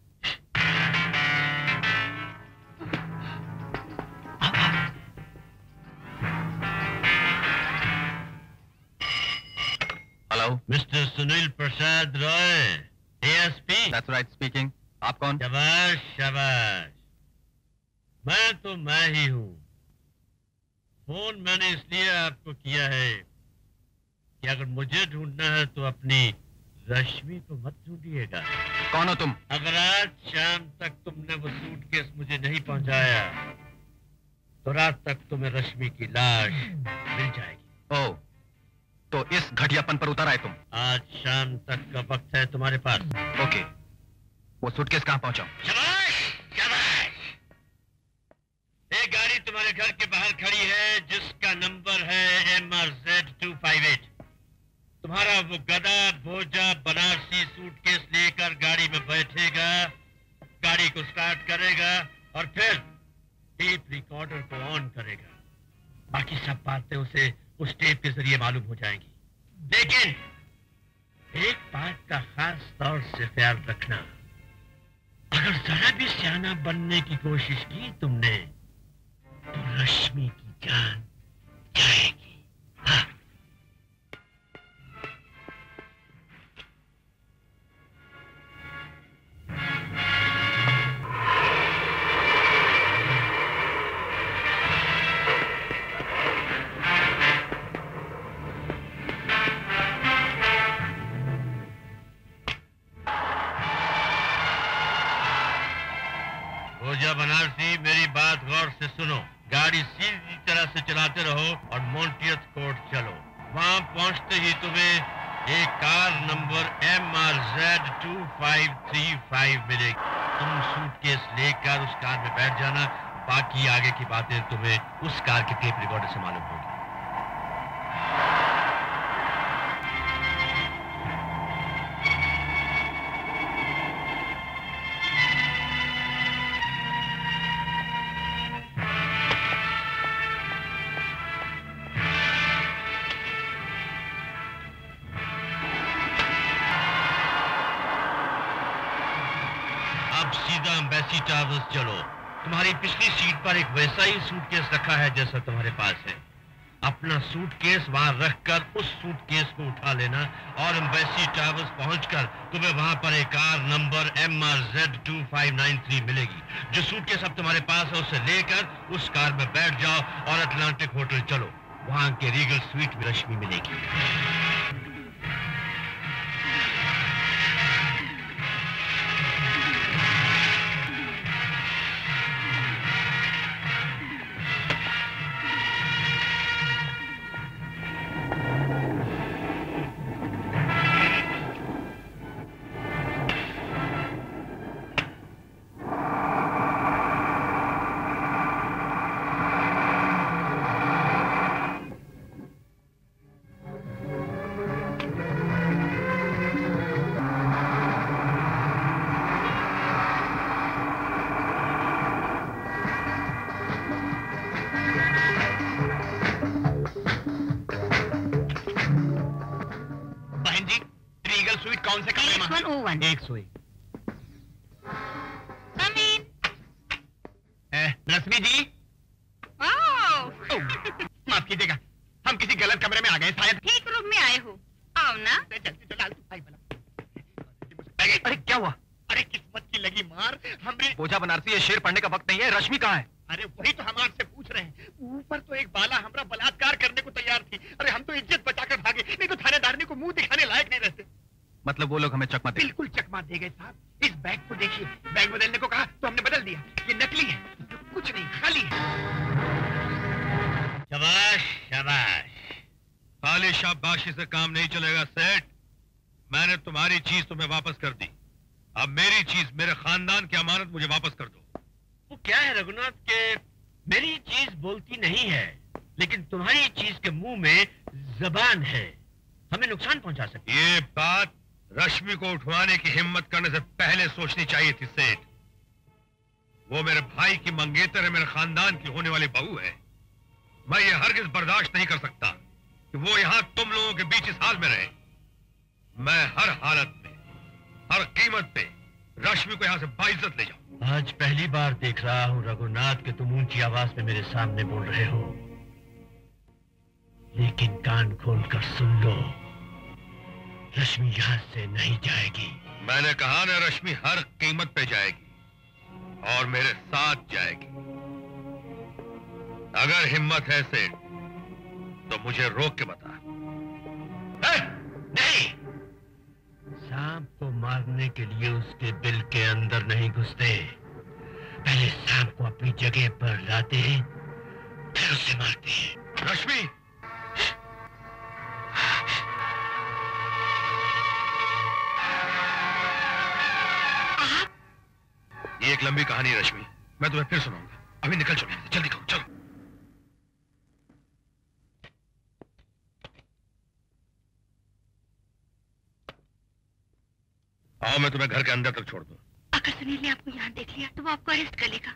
Hello, mister Sunil Prasad Roy, ASP. That's right, speaking. आप कौन? शाबाश शाबाश, मैं तो मैं ही हूँ। फोन मैंने इसलिए आपको किया है कि अगर मुझे ढूंढना है तो अपनी रश्मि को मत ढूंढिएगा। कौन हो तुम? अगर आज शाम तक तुमने वो सूटकेस मुझे नहीं पहुंचाया तो रात तक तुम्हें रश्मि की लाश मिल जाएगी। ओह, तो इस घटियापन पर उतर आए तुम? आज शाम तक का वक्त है तुम्हारे पास। ओके, वो सूटकेस कहाँ पहुंचा? शाबाश शाबाश। एक गाड़ी तुम्हारे घर के बाहर खड़ी है जिसका नंबर है MRZ 258। तुम्हारा वो गधा भोजा बनारसी सूटकेस लेकर गाड़ी में बैठेगा, गाड़ी को स्टार्ट करेगा और फिर टेप रिकॉर्डर को ऑन करेगा। बाकी सब बातें उसे उस टेप के जरिए मालूम हो जाएंगी। लेकिन एक बात का खास तौर से ख्याल रखना, अगर जरा भी सियाना बनने की कोशिश की तुमने तो रश्मि की जान जाएगी। हाँ। भोजा बनारसी, मेरी बात गौर से सुनो। गाड़ी सीधी तरह से चलाते रहो और मोंटियत कोर्ट चलो। वहां पहुंचते ही तुम्हें एक कार नंबर MRZ 2535 मिलेगी। तुम सूटकेस लेकर उस कार में बैठ जाना, बाकी आगे की बातें तुम्हें उस कार के टेप रिकॉर्डर से मालूम होगी। अब सीधा एम्बेसी टावर्स चलो। तुम्हारी पिछली सीट पर एक वैसा ही सूटकेस रखा है जैसा तुम्हारे पास है। अपना सूटकेस वहां रखकर उस सूटकेस को उठा लेना और एम्बेसी टावर्स पहुंचकर तुम्हें वहां पर एक कार नंबर MRZ2593 मिलेगी। जो सूटकेस अब तुम्हारे पास है उसे लेकर उस कार में बैठ जाओ और अटलांटिक होटल चलो। वहां के रीगल स्वीट में रश्मि मिलेगी। रश्मि जी, माफ कीजिएगा, हम किसी गलत कमरे में आ गए शायद। ठीक रूम में आए हो, आओ ना। जल्दी तो लाल भाई बना। अरे क्या हुआ? अरे किस्मत की लगी मार। हमने पूजा बनारसी, ये शेर पढ़ने का वक्त नहीं है। रश्मि कहाँ है? अरे वही तो हम आपसे पूछ रहे हैं। ऊपर तो एक बाला हमरा बलात्कार करने को तैयार थी। अरे हम तो इज्जत बचाकर भागे, नहीं तो थानेदारनी को मुंह दिखाने लायक नहीं रहते। मतलब वो लोग हमें चकमा दे? बिल्कुल चकमा दे गए साहब। इस बैग को देखिए, बैग बदलने को कहा तो हमने बदल दिया। ये नकली है, कुछ नहीं, खाली है। शाबाश शाबाश। खाली शाबाशी से काम नहीं चलेगा सेठ। मैंने तुम्हारी चीज तुम्हें वापस कर दी, अब मेरी चीज, मेरे खानदान की अमानत मुझे वापस कर दो। वो क्या है रघुनाथ के मेरी चीज बोलती नहीं है, लेकिन तुम्हारी चीज के मुंह में जबान है, हमें नुकसान पहुंचा सकती है। ये बात रश्मि को उठवाने की हिम्मत करने से पहले सोचनी चाहिए थी सेठ। वो मेरे भाई की मंगेतर है, मेरे खानदान की होने वाली बहू है। मैं ये हरगिज बर्दाश्त नहीं कर सकता कि वो यहां तुम लोगों के बीच इस हाल में रहे। मैं हर हालत में, हर कीमत पे रश्मि को यहां से बाइज्जत ले जाऊं। आज पहली बार देख रहा हूं रघुनाथ कि तुम ऊंची आवाज में मेरे सामने बोल रहे हो, लेकिन कान खोलकर सुन लो, रश्मि यहां से नहीं जाएगी। मैंने कहा ना, रश्मि हर कीमत पे जाएगी और मेरे साथ जाएगी। अगर हिम्मत है सेठ तो मुझे रोक के बता। नहीं, सांप को मारने के लिए उसके बिल के अंदर नहीं घुसते, पहले सांप को अपनी जगह पर लाते हैं, फिर उसे मारते हैं। रश्मि, ये एक लंबी कहानी है रश्मि, मैं तुम्हें फिर सुनाऊंगा। अभी निकल चलो, जल्दी करो, चलो। आओ, मैं तुम्हें घर के अंदर तक छोड़ दूं। अगर सुनील ने आपको यहाँ देख लिया तो वो आपको अरेस्ट कर लेगा।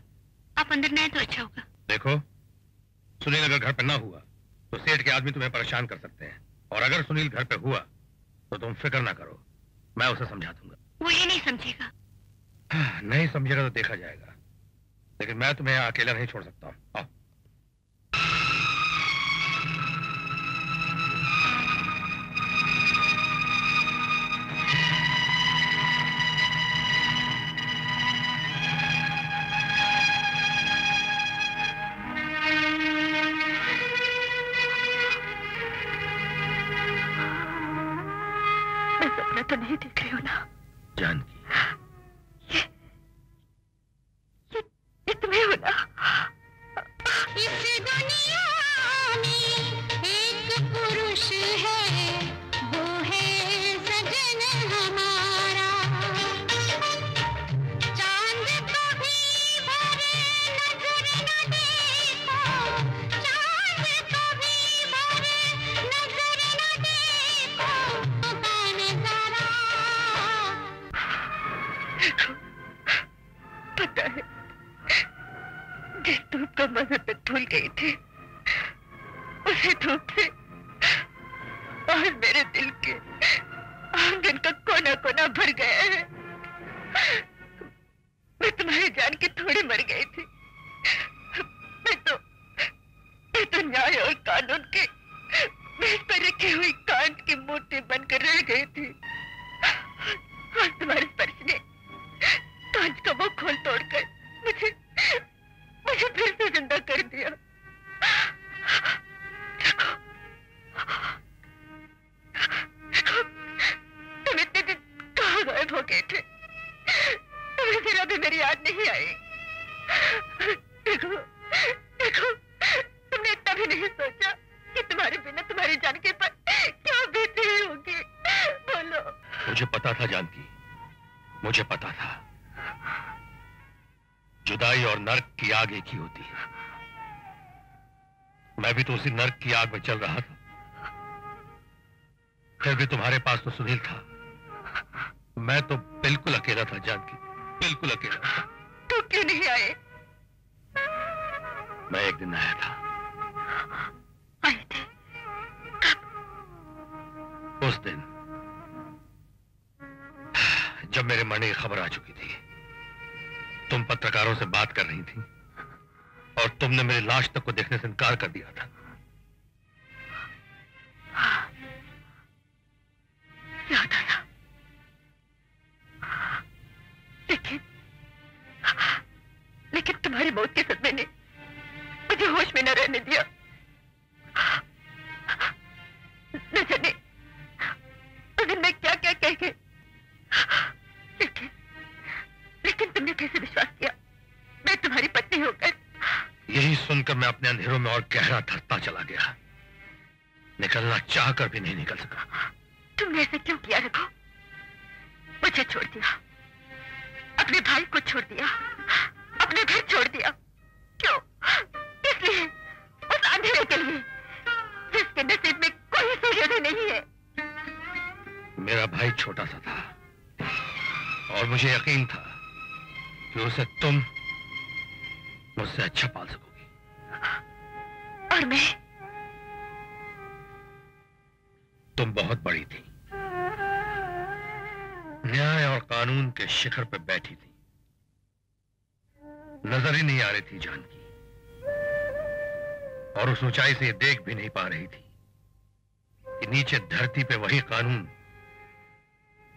आप अंदर न आए तो अच्छा होगा। देखो, सुनील अगर घर पे ना हुआ तो सेठ के आदमी तुम्हें परेशान कर सकते हैं, और अगर सुनील घर पे हुआ तो तुम फिक्र ना करो, मैं उसे समझा दूंगा। वो ये नहीं समझेगा। नहीं समझेगा तो देखा जाएगा, लेकिन मैं तुम्हें अकेला नहीं छोड़ सकता। आओ। मैं सपना तो नहीं देख रही हूँ ना जानकी? ये तुम्हें हो ना? इस दुनिया में एक पुरुष है, वो है सजन हमारा। चांद कभी भरे नजर न देखो, चांद कभी भरे नजर न देखो, कान जरा। पता है, जिस धूप का मजहब पे धुल गई थी, उसी धूप से और मेरे दिल के आंगन का कोना कोना भर गया है। मैं तुम्हारी जान के थोड़ी मर गई थी। मैं तो न्याय और कानून के मेज पर रखी हुई कांच की मूर्ति बनकर रह गई थी। और तुम्हारे स्पर्श ने कांच का वो खोल तोड़कर मुझे फिर से जिंदा कर दिया। देखो, तुम इतने दिन कहाँ गायब हो गए थे? तुम्हें जरा भी मेरी याद नहीं आई। देखो, तुमने इतना भी नहीं सोचा कि तुम्हारे बिना तुम्हारी जानकी पर क्या बीत रही होगी। बोलो। मुझे पता था जानकी, मुझे पता था जुदाई और नर्क की आग एक ही होती है। मैं भी तो उसी नर्क की आग में चल रहा था। फिर भी तुम्हारे पास तो सुनील था। मैं तो बिल्कुल अकेला था जानकी, बिल्कुल अकेला था। तो क्यों नहीं आए? मैं एक दिन आया था। आए थे? कब? उस दिन जब मेरे मरने की खबर आ चुकी थी। तुम पत्रकारों से बात कर रही थी और तुमने मेरी लाश तक को देखने से इनकार कर दिया था। याद आया, लेकिन तुम्हारी मौत के सदमे ने मुझे होश में न रहने दिया। न जाने उस दिन मैं क्या क्या कह गई, लेकिन तुमने कैसे विश्वास किया मैं तुम्हारी पत्नी होकर? यही सुनकर मैं अपने अंधेरों में और गहरा धंसता चला गया। निकलना चाहकर भी नहीं निकल सका। तुमने ऐसे क्यों किया रघु? मुझे छोड़ दिया, अपने भाई को छोड़ दिया, अपने घर छोड़ दिया। क्यों? इसलिए, उस अंधेरे के लिए जिसके नसीब में कोई सूर्योदय नहीं है। मेरा भाई छोटा सा था और मुझे यकीन था कि उसे तुम मुझसे अच्छा पाल सकोगी। और मैं? तुम बहुत बड़ी थी, न्याय और कानून के शिखर पर बैठी थी। नजर ही नहीं आ रही थी जानकी, और उस ऊंचाई से ये देख भी नहीं पा रही थी कि नीचे धरती पे वही कानून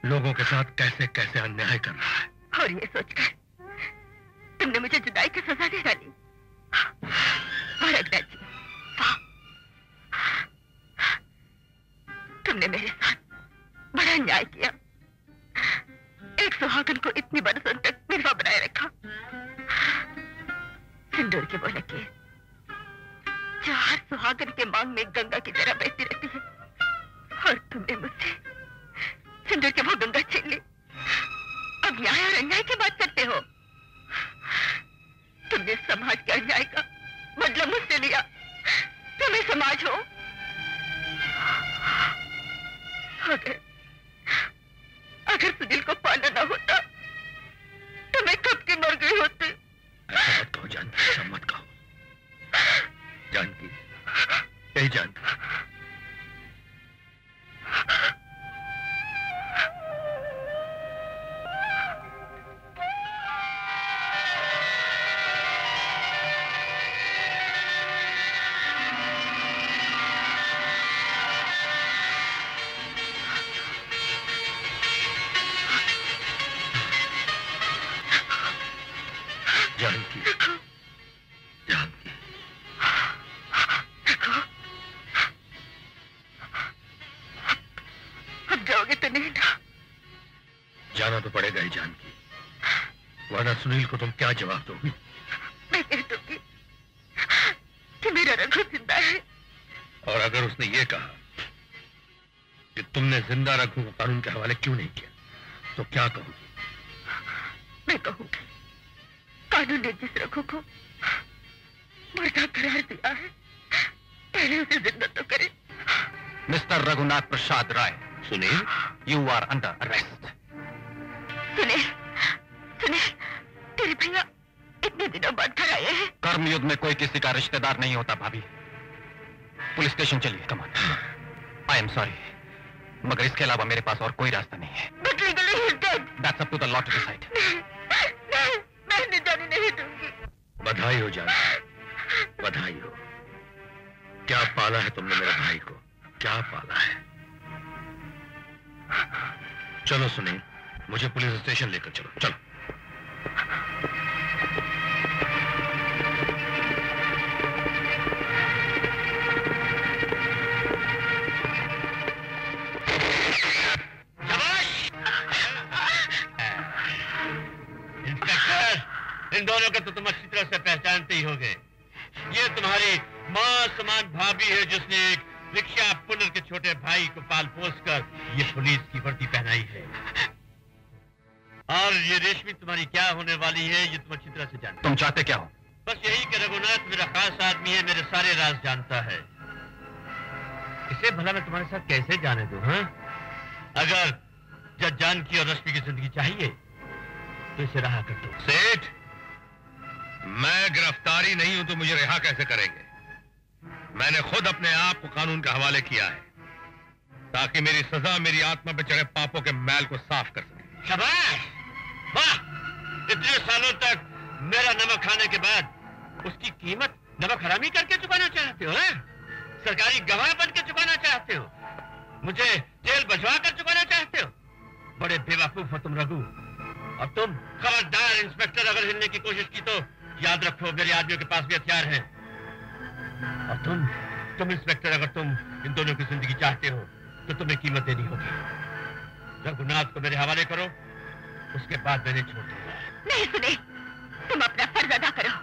लोगों के साथ कैसे कैसे अन्याय कर रहा है। और ये सोचकर तुमने मुझे जुदाई की सजा दे डाली। और अग्रज जी, तुमने मेरे साथ बड़ा अन्याय किया। एक सुहागन को इतनी बरसों तक विधवा बनाए रखा। सिंदूर के वो लकीर जो हर सुहागन के मांग में गंगा की तरह बहती रहती है, और तुमने मुझसे सिंदूर के वो गंगा छीन ली। अब न्याय और अन्याय की बात करते हो। तुमने समाज के अन्याय का बदला मुझसे लिया। तुम्हें समाज हो। अगर सुनील को पाना ना होता तो मैं कब की मर गई होती। ऐसा मत कहो जानकी, ऐसा मत कहो जानकी, यही जानकी। जानकी, जानकी, अब जाओगे तो नहीं ना? जाना तो पड़ेगा ही जानकी, वरना सुनील को तुम क्या जवाब दोगी? मैं कह दूंगी कि मेरा रघु जिंदा है। और अगर उसने ये कहा कि तुमने जिंदा रघु को कानून के हवाले क्यों नहीं किया, तो क्या कहोगी? मैं कहूंगी कानून ने जिस रघु को मुर्दा करार दिया है, पहले उसे जिंदा तो करे। Mister Raghunath Prasad Rai, Sunil, you are under arrest. Sunil, तेरे भैया इतने दिनों बाद घर आए हैं। कर्मयुद्ध में कोई किसी का रिश्तेदार नहीं होता भाभी। पुलिस स्टेशन चलिए, come on. I am sorry, मगर इसके अलावा मेरे पास और कोई रास्ता नहीं है। But legally he is dead. That's up to the law to decide. नहीं, बधाई हो जान, बधाई हो। क्या पाला है तुमने मेरे भाई को, क्या पाला है। चलो सुनील, मुझे पुलिस स्टेशन लेकर चलो, चलो। इन दोनों को तो तुम अच्छी तरह से पहचानते ही होगे। ये तुम्हारी मां समान भाभी है जिसने एक रिक्शा पुनर के छोटे भाई को पाल पोस कर ये पुलिस की वर्दी पहनाई है। और ये रेशमी तुम्हारी क्या होने वाली है ये तुम अच्छी तरह से जानते। तुम चाहते क्या हो? बस यही कि रघुनाथ मेरा खास आदमी है, मेरे सारे राज जानता है। इसे भला मैं तुम्हारे साथ कैसे जाने दूं? हाँ, अगर जज जानकी और रश्मि की जिंदगी चाहिए तो इसे रहा कर दो। सेठ, मैं गिरफ्तारी नहीं हूं तो मुझे रिहा कैसे करेंगे? मैंने खुद अपने आप को कानून के हवाले किया है ताकि मेरी सजा मेरी आत्मा पे चढ़े पापों के मैल को साफ कर सके। शाबाश, वाह! इतने सालों तक मेरा नमक खाने के बाद उसकी कीमत नमक हरामी करके चुकाना चाहते हो? सरकारी गवाह बन के चुकाना चाहते हो? मुझे जेल भिजवा कर चुकाना चाहते हो? बड़े बेवकूफ हो तुम रघु। और तुम खबरदार, इंस्पेक्टर अगर हिलने की कोशिश की तो याद रखो मेरे आदमियों के पास भी हथियार हैं। और तुम इंस्पेक्टर, अगर तुम इन दोनों की जिंदगी चाहते हो तो तुम्हें कीमत देनी होगी। रघुनाथ को मेरे हवाले करो, उसके बाद मैंने छोड़ दूंगा। नहीं सुने, तुम अपना फर्ज अदा करो।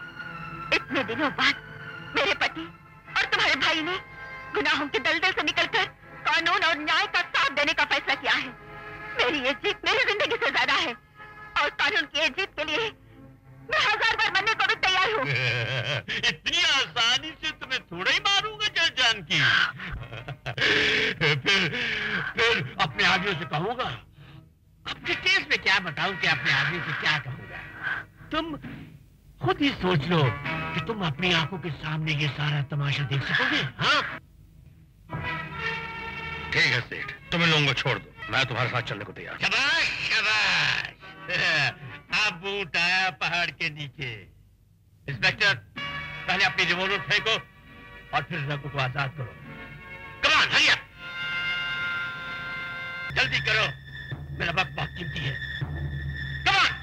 इतने दिनों बाद मेरे पति और तुम्हारे भाई ने गुनाहों के दलदल से निकलकर कानून और न्याय का साथ देने का फैसला किया है। मेरी ये जीत मेरी जिंदगी से ज्यादा है और कानून की ये जीत के लिए मैं 1000 बार मरने को भी तैयार हूँ। इतनी आसानी से तुम्हें थोड़ा ही मारूंगा जज जानकी। फिर अपने आदमियों से कहूंगा, अपने केस में क्या बताऊं कि अपने आदमी से क्या कहूंगा। तुम खुद ही सोच लो कि तुम अपनी आंखों के सामने ये सारा तमाशा देख सकोगे। हाँ, ठीक है सेठ, तुम इन लोगों को छोड़ दो, मैं तुम्हारे साथ चलने को तैयार। शाबाश शाबाश। अब ऊंट आया पहाड़ के नीचे। इंस्पेक्टर, पहले अपनी रिवॉल्वर फेंको और फिर रघु को आजाद करो। कमान, हरी अप, जल्दी करो, मेरा वक्त बहुत कीमती है। कमान।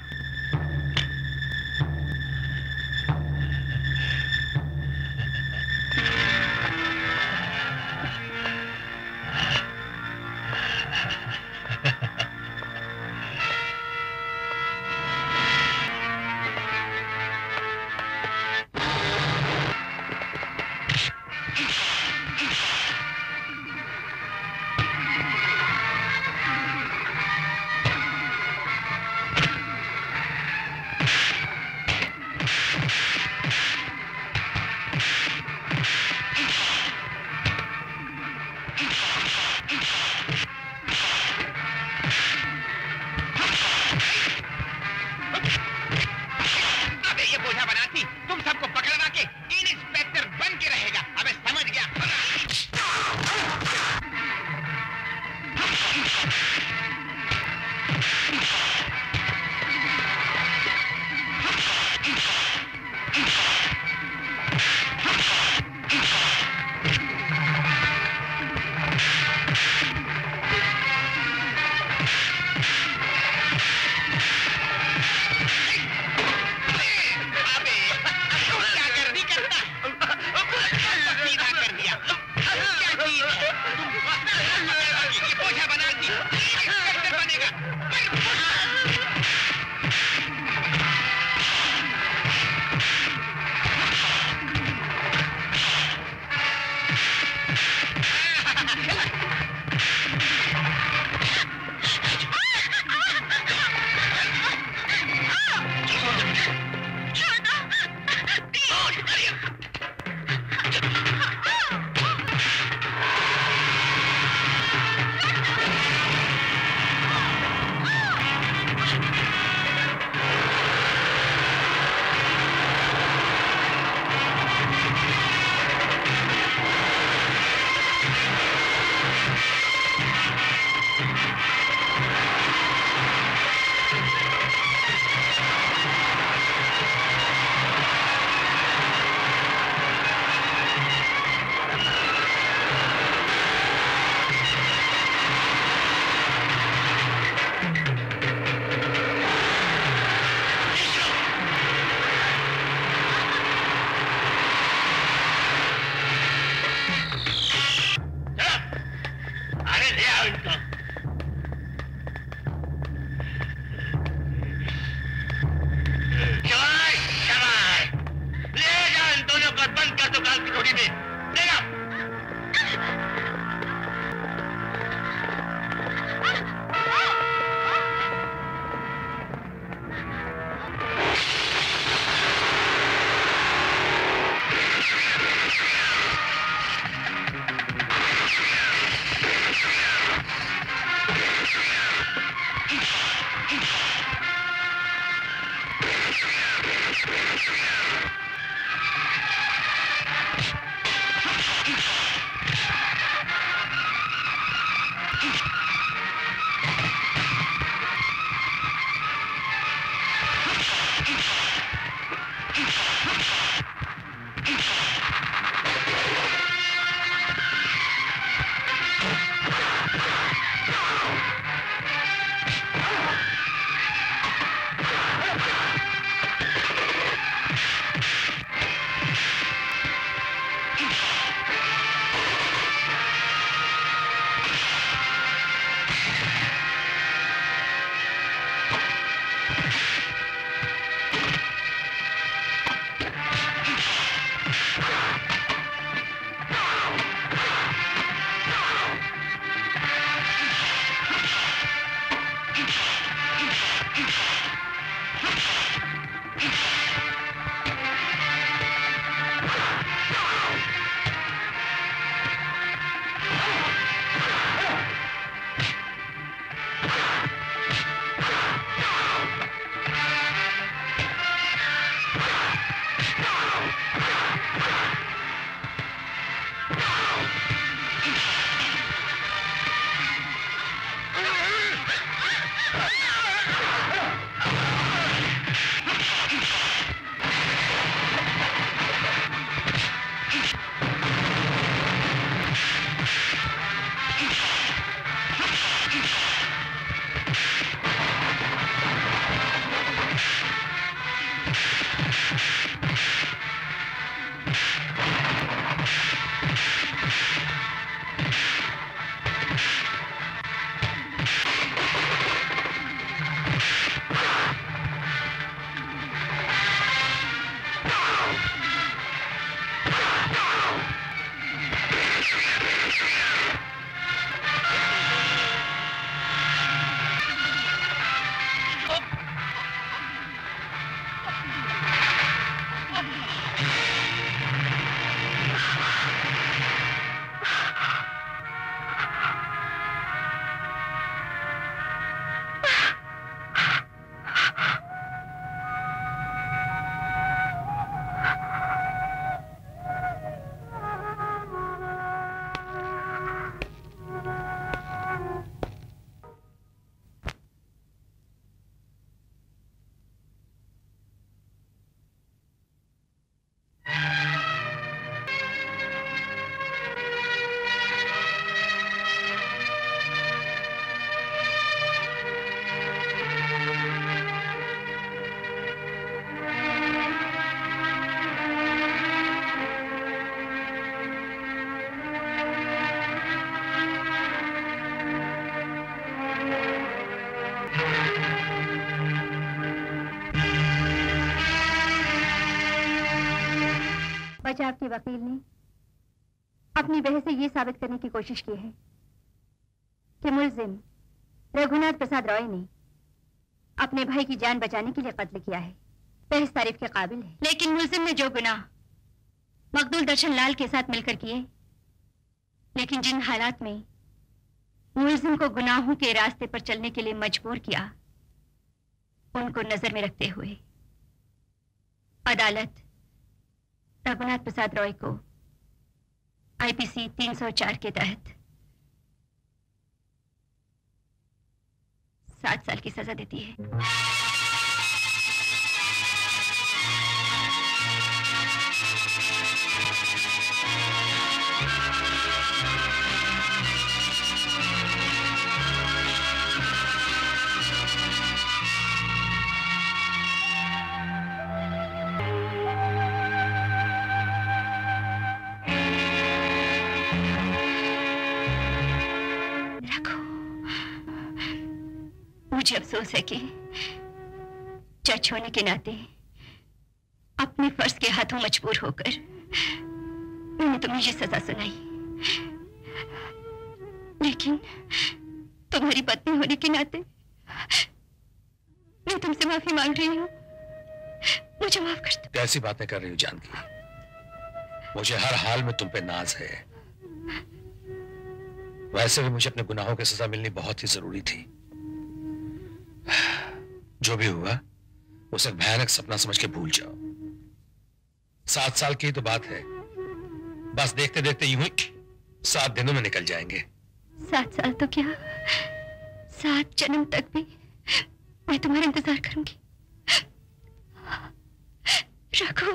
आज आपके वकील ने अपनी बहस से ये साबित करने की कोशिश की है कि मुलजिम रघुनाथ प्रसाद रॉय ने अपने भाई की जान बचाने के लिए कत्ल किया है। बहस तारीफ के काबिल है, लेकिन मुलजिम ने जो गुनाह मकदूल दर्शन लाल के साथ मिलकर किए, लेकिन जिन हालात में मुलजिम को गुनाहों के रास्ते पर चलने के लिए मजबूर किया, उनको नजर में रखते हुए अदालत रघुनाथ प्रसाद रॉय को आईपीसी 304 के तहत 7 साल की सजा देती है। मुझे अफसोस है कि जज होने के नाते अपने फर्ज के हाथों मजबूर होकर मैंने तुम्हें ये सजा सुनाई, लेकिन तुम्हारी पत्नी होने के नाते मैं तुमसे माफी मांग रही हूँ। मुझे माफ कर दो। कैसी बातें कर रही हो जानकी? मुझे हर हाल में तुम पे नाज है। वैसे भी मुझे अपने गुनाहों की सजा मिलनी बहुत ही जरूरी थी। जो भी हुआ उसे एक भयानक सपना समझ के भूल जाओ। 7 साल की तो बात है, बस देखते देखते यूं ही 7 दिनों में निकल जाएंगे। 7 साल तो क्या, 7 जन्म तक भी मैं तुम्हारा इंतजार करूंगी। रघु।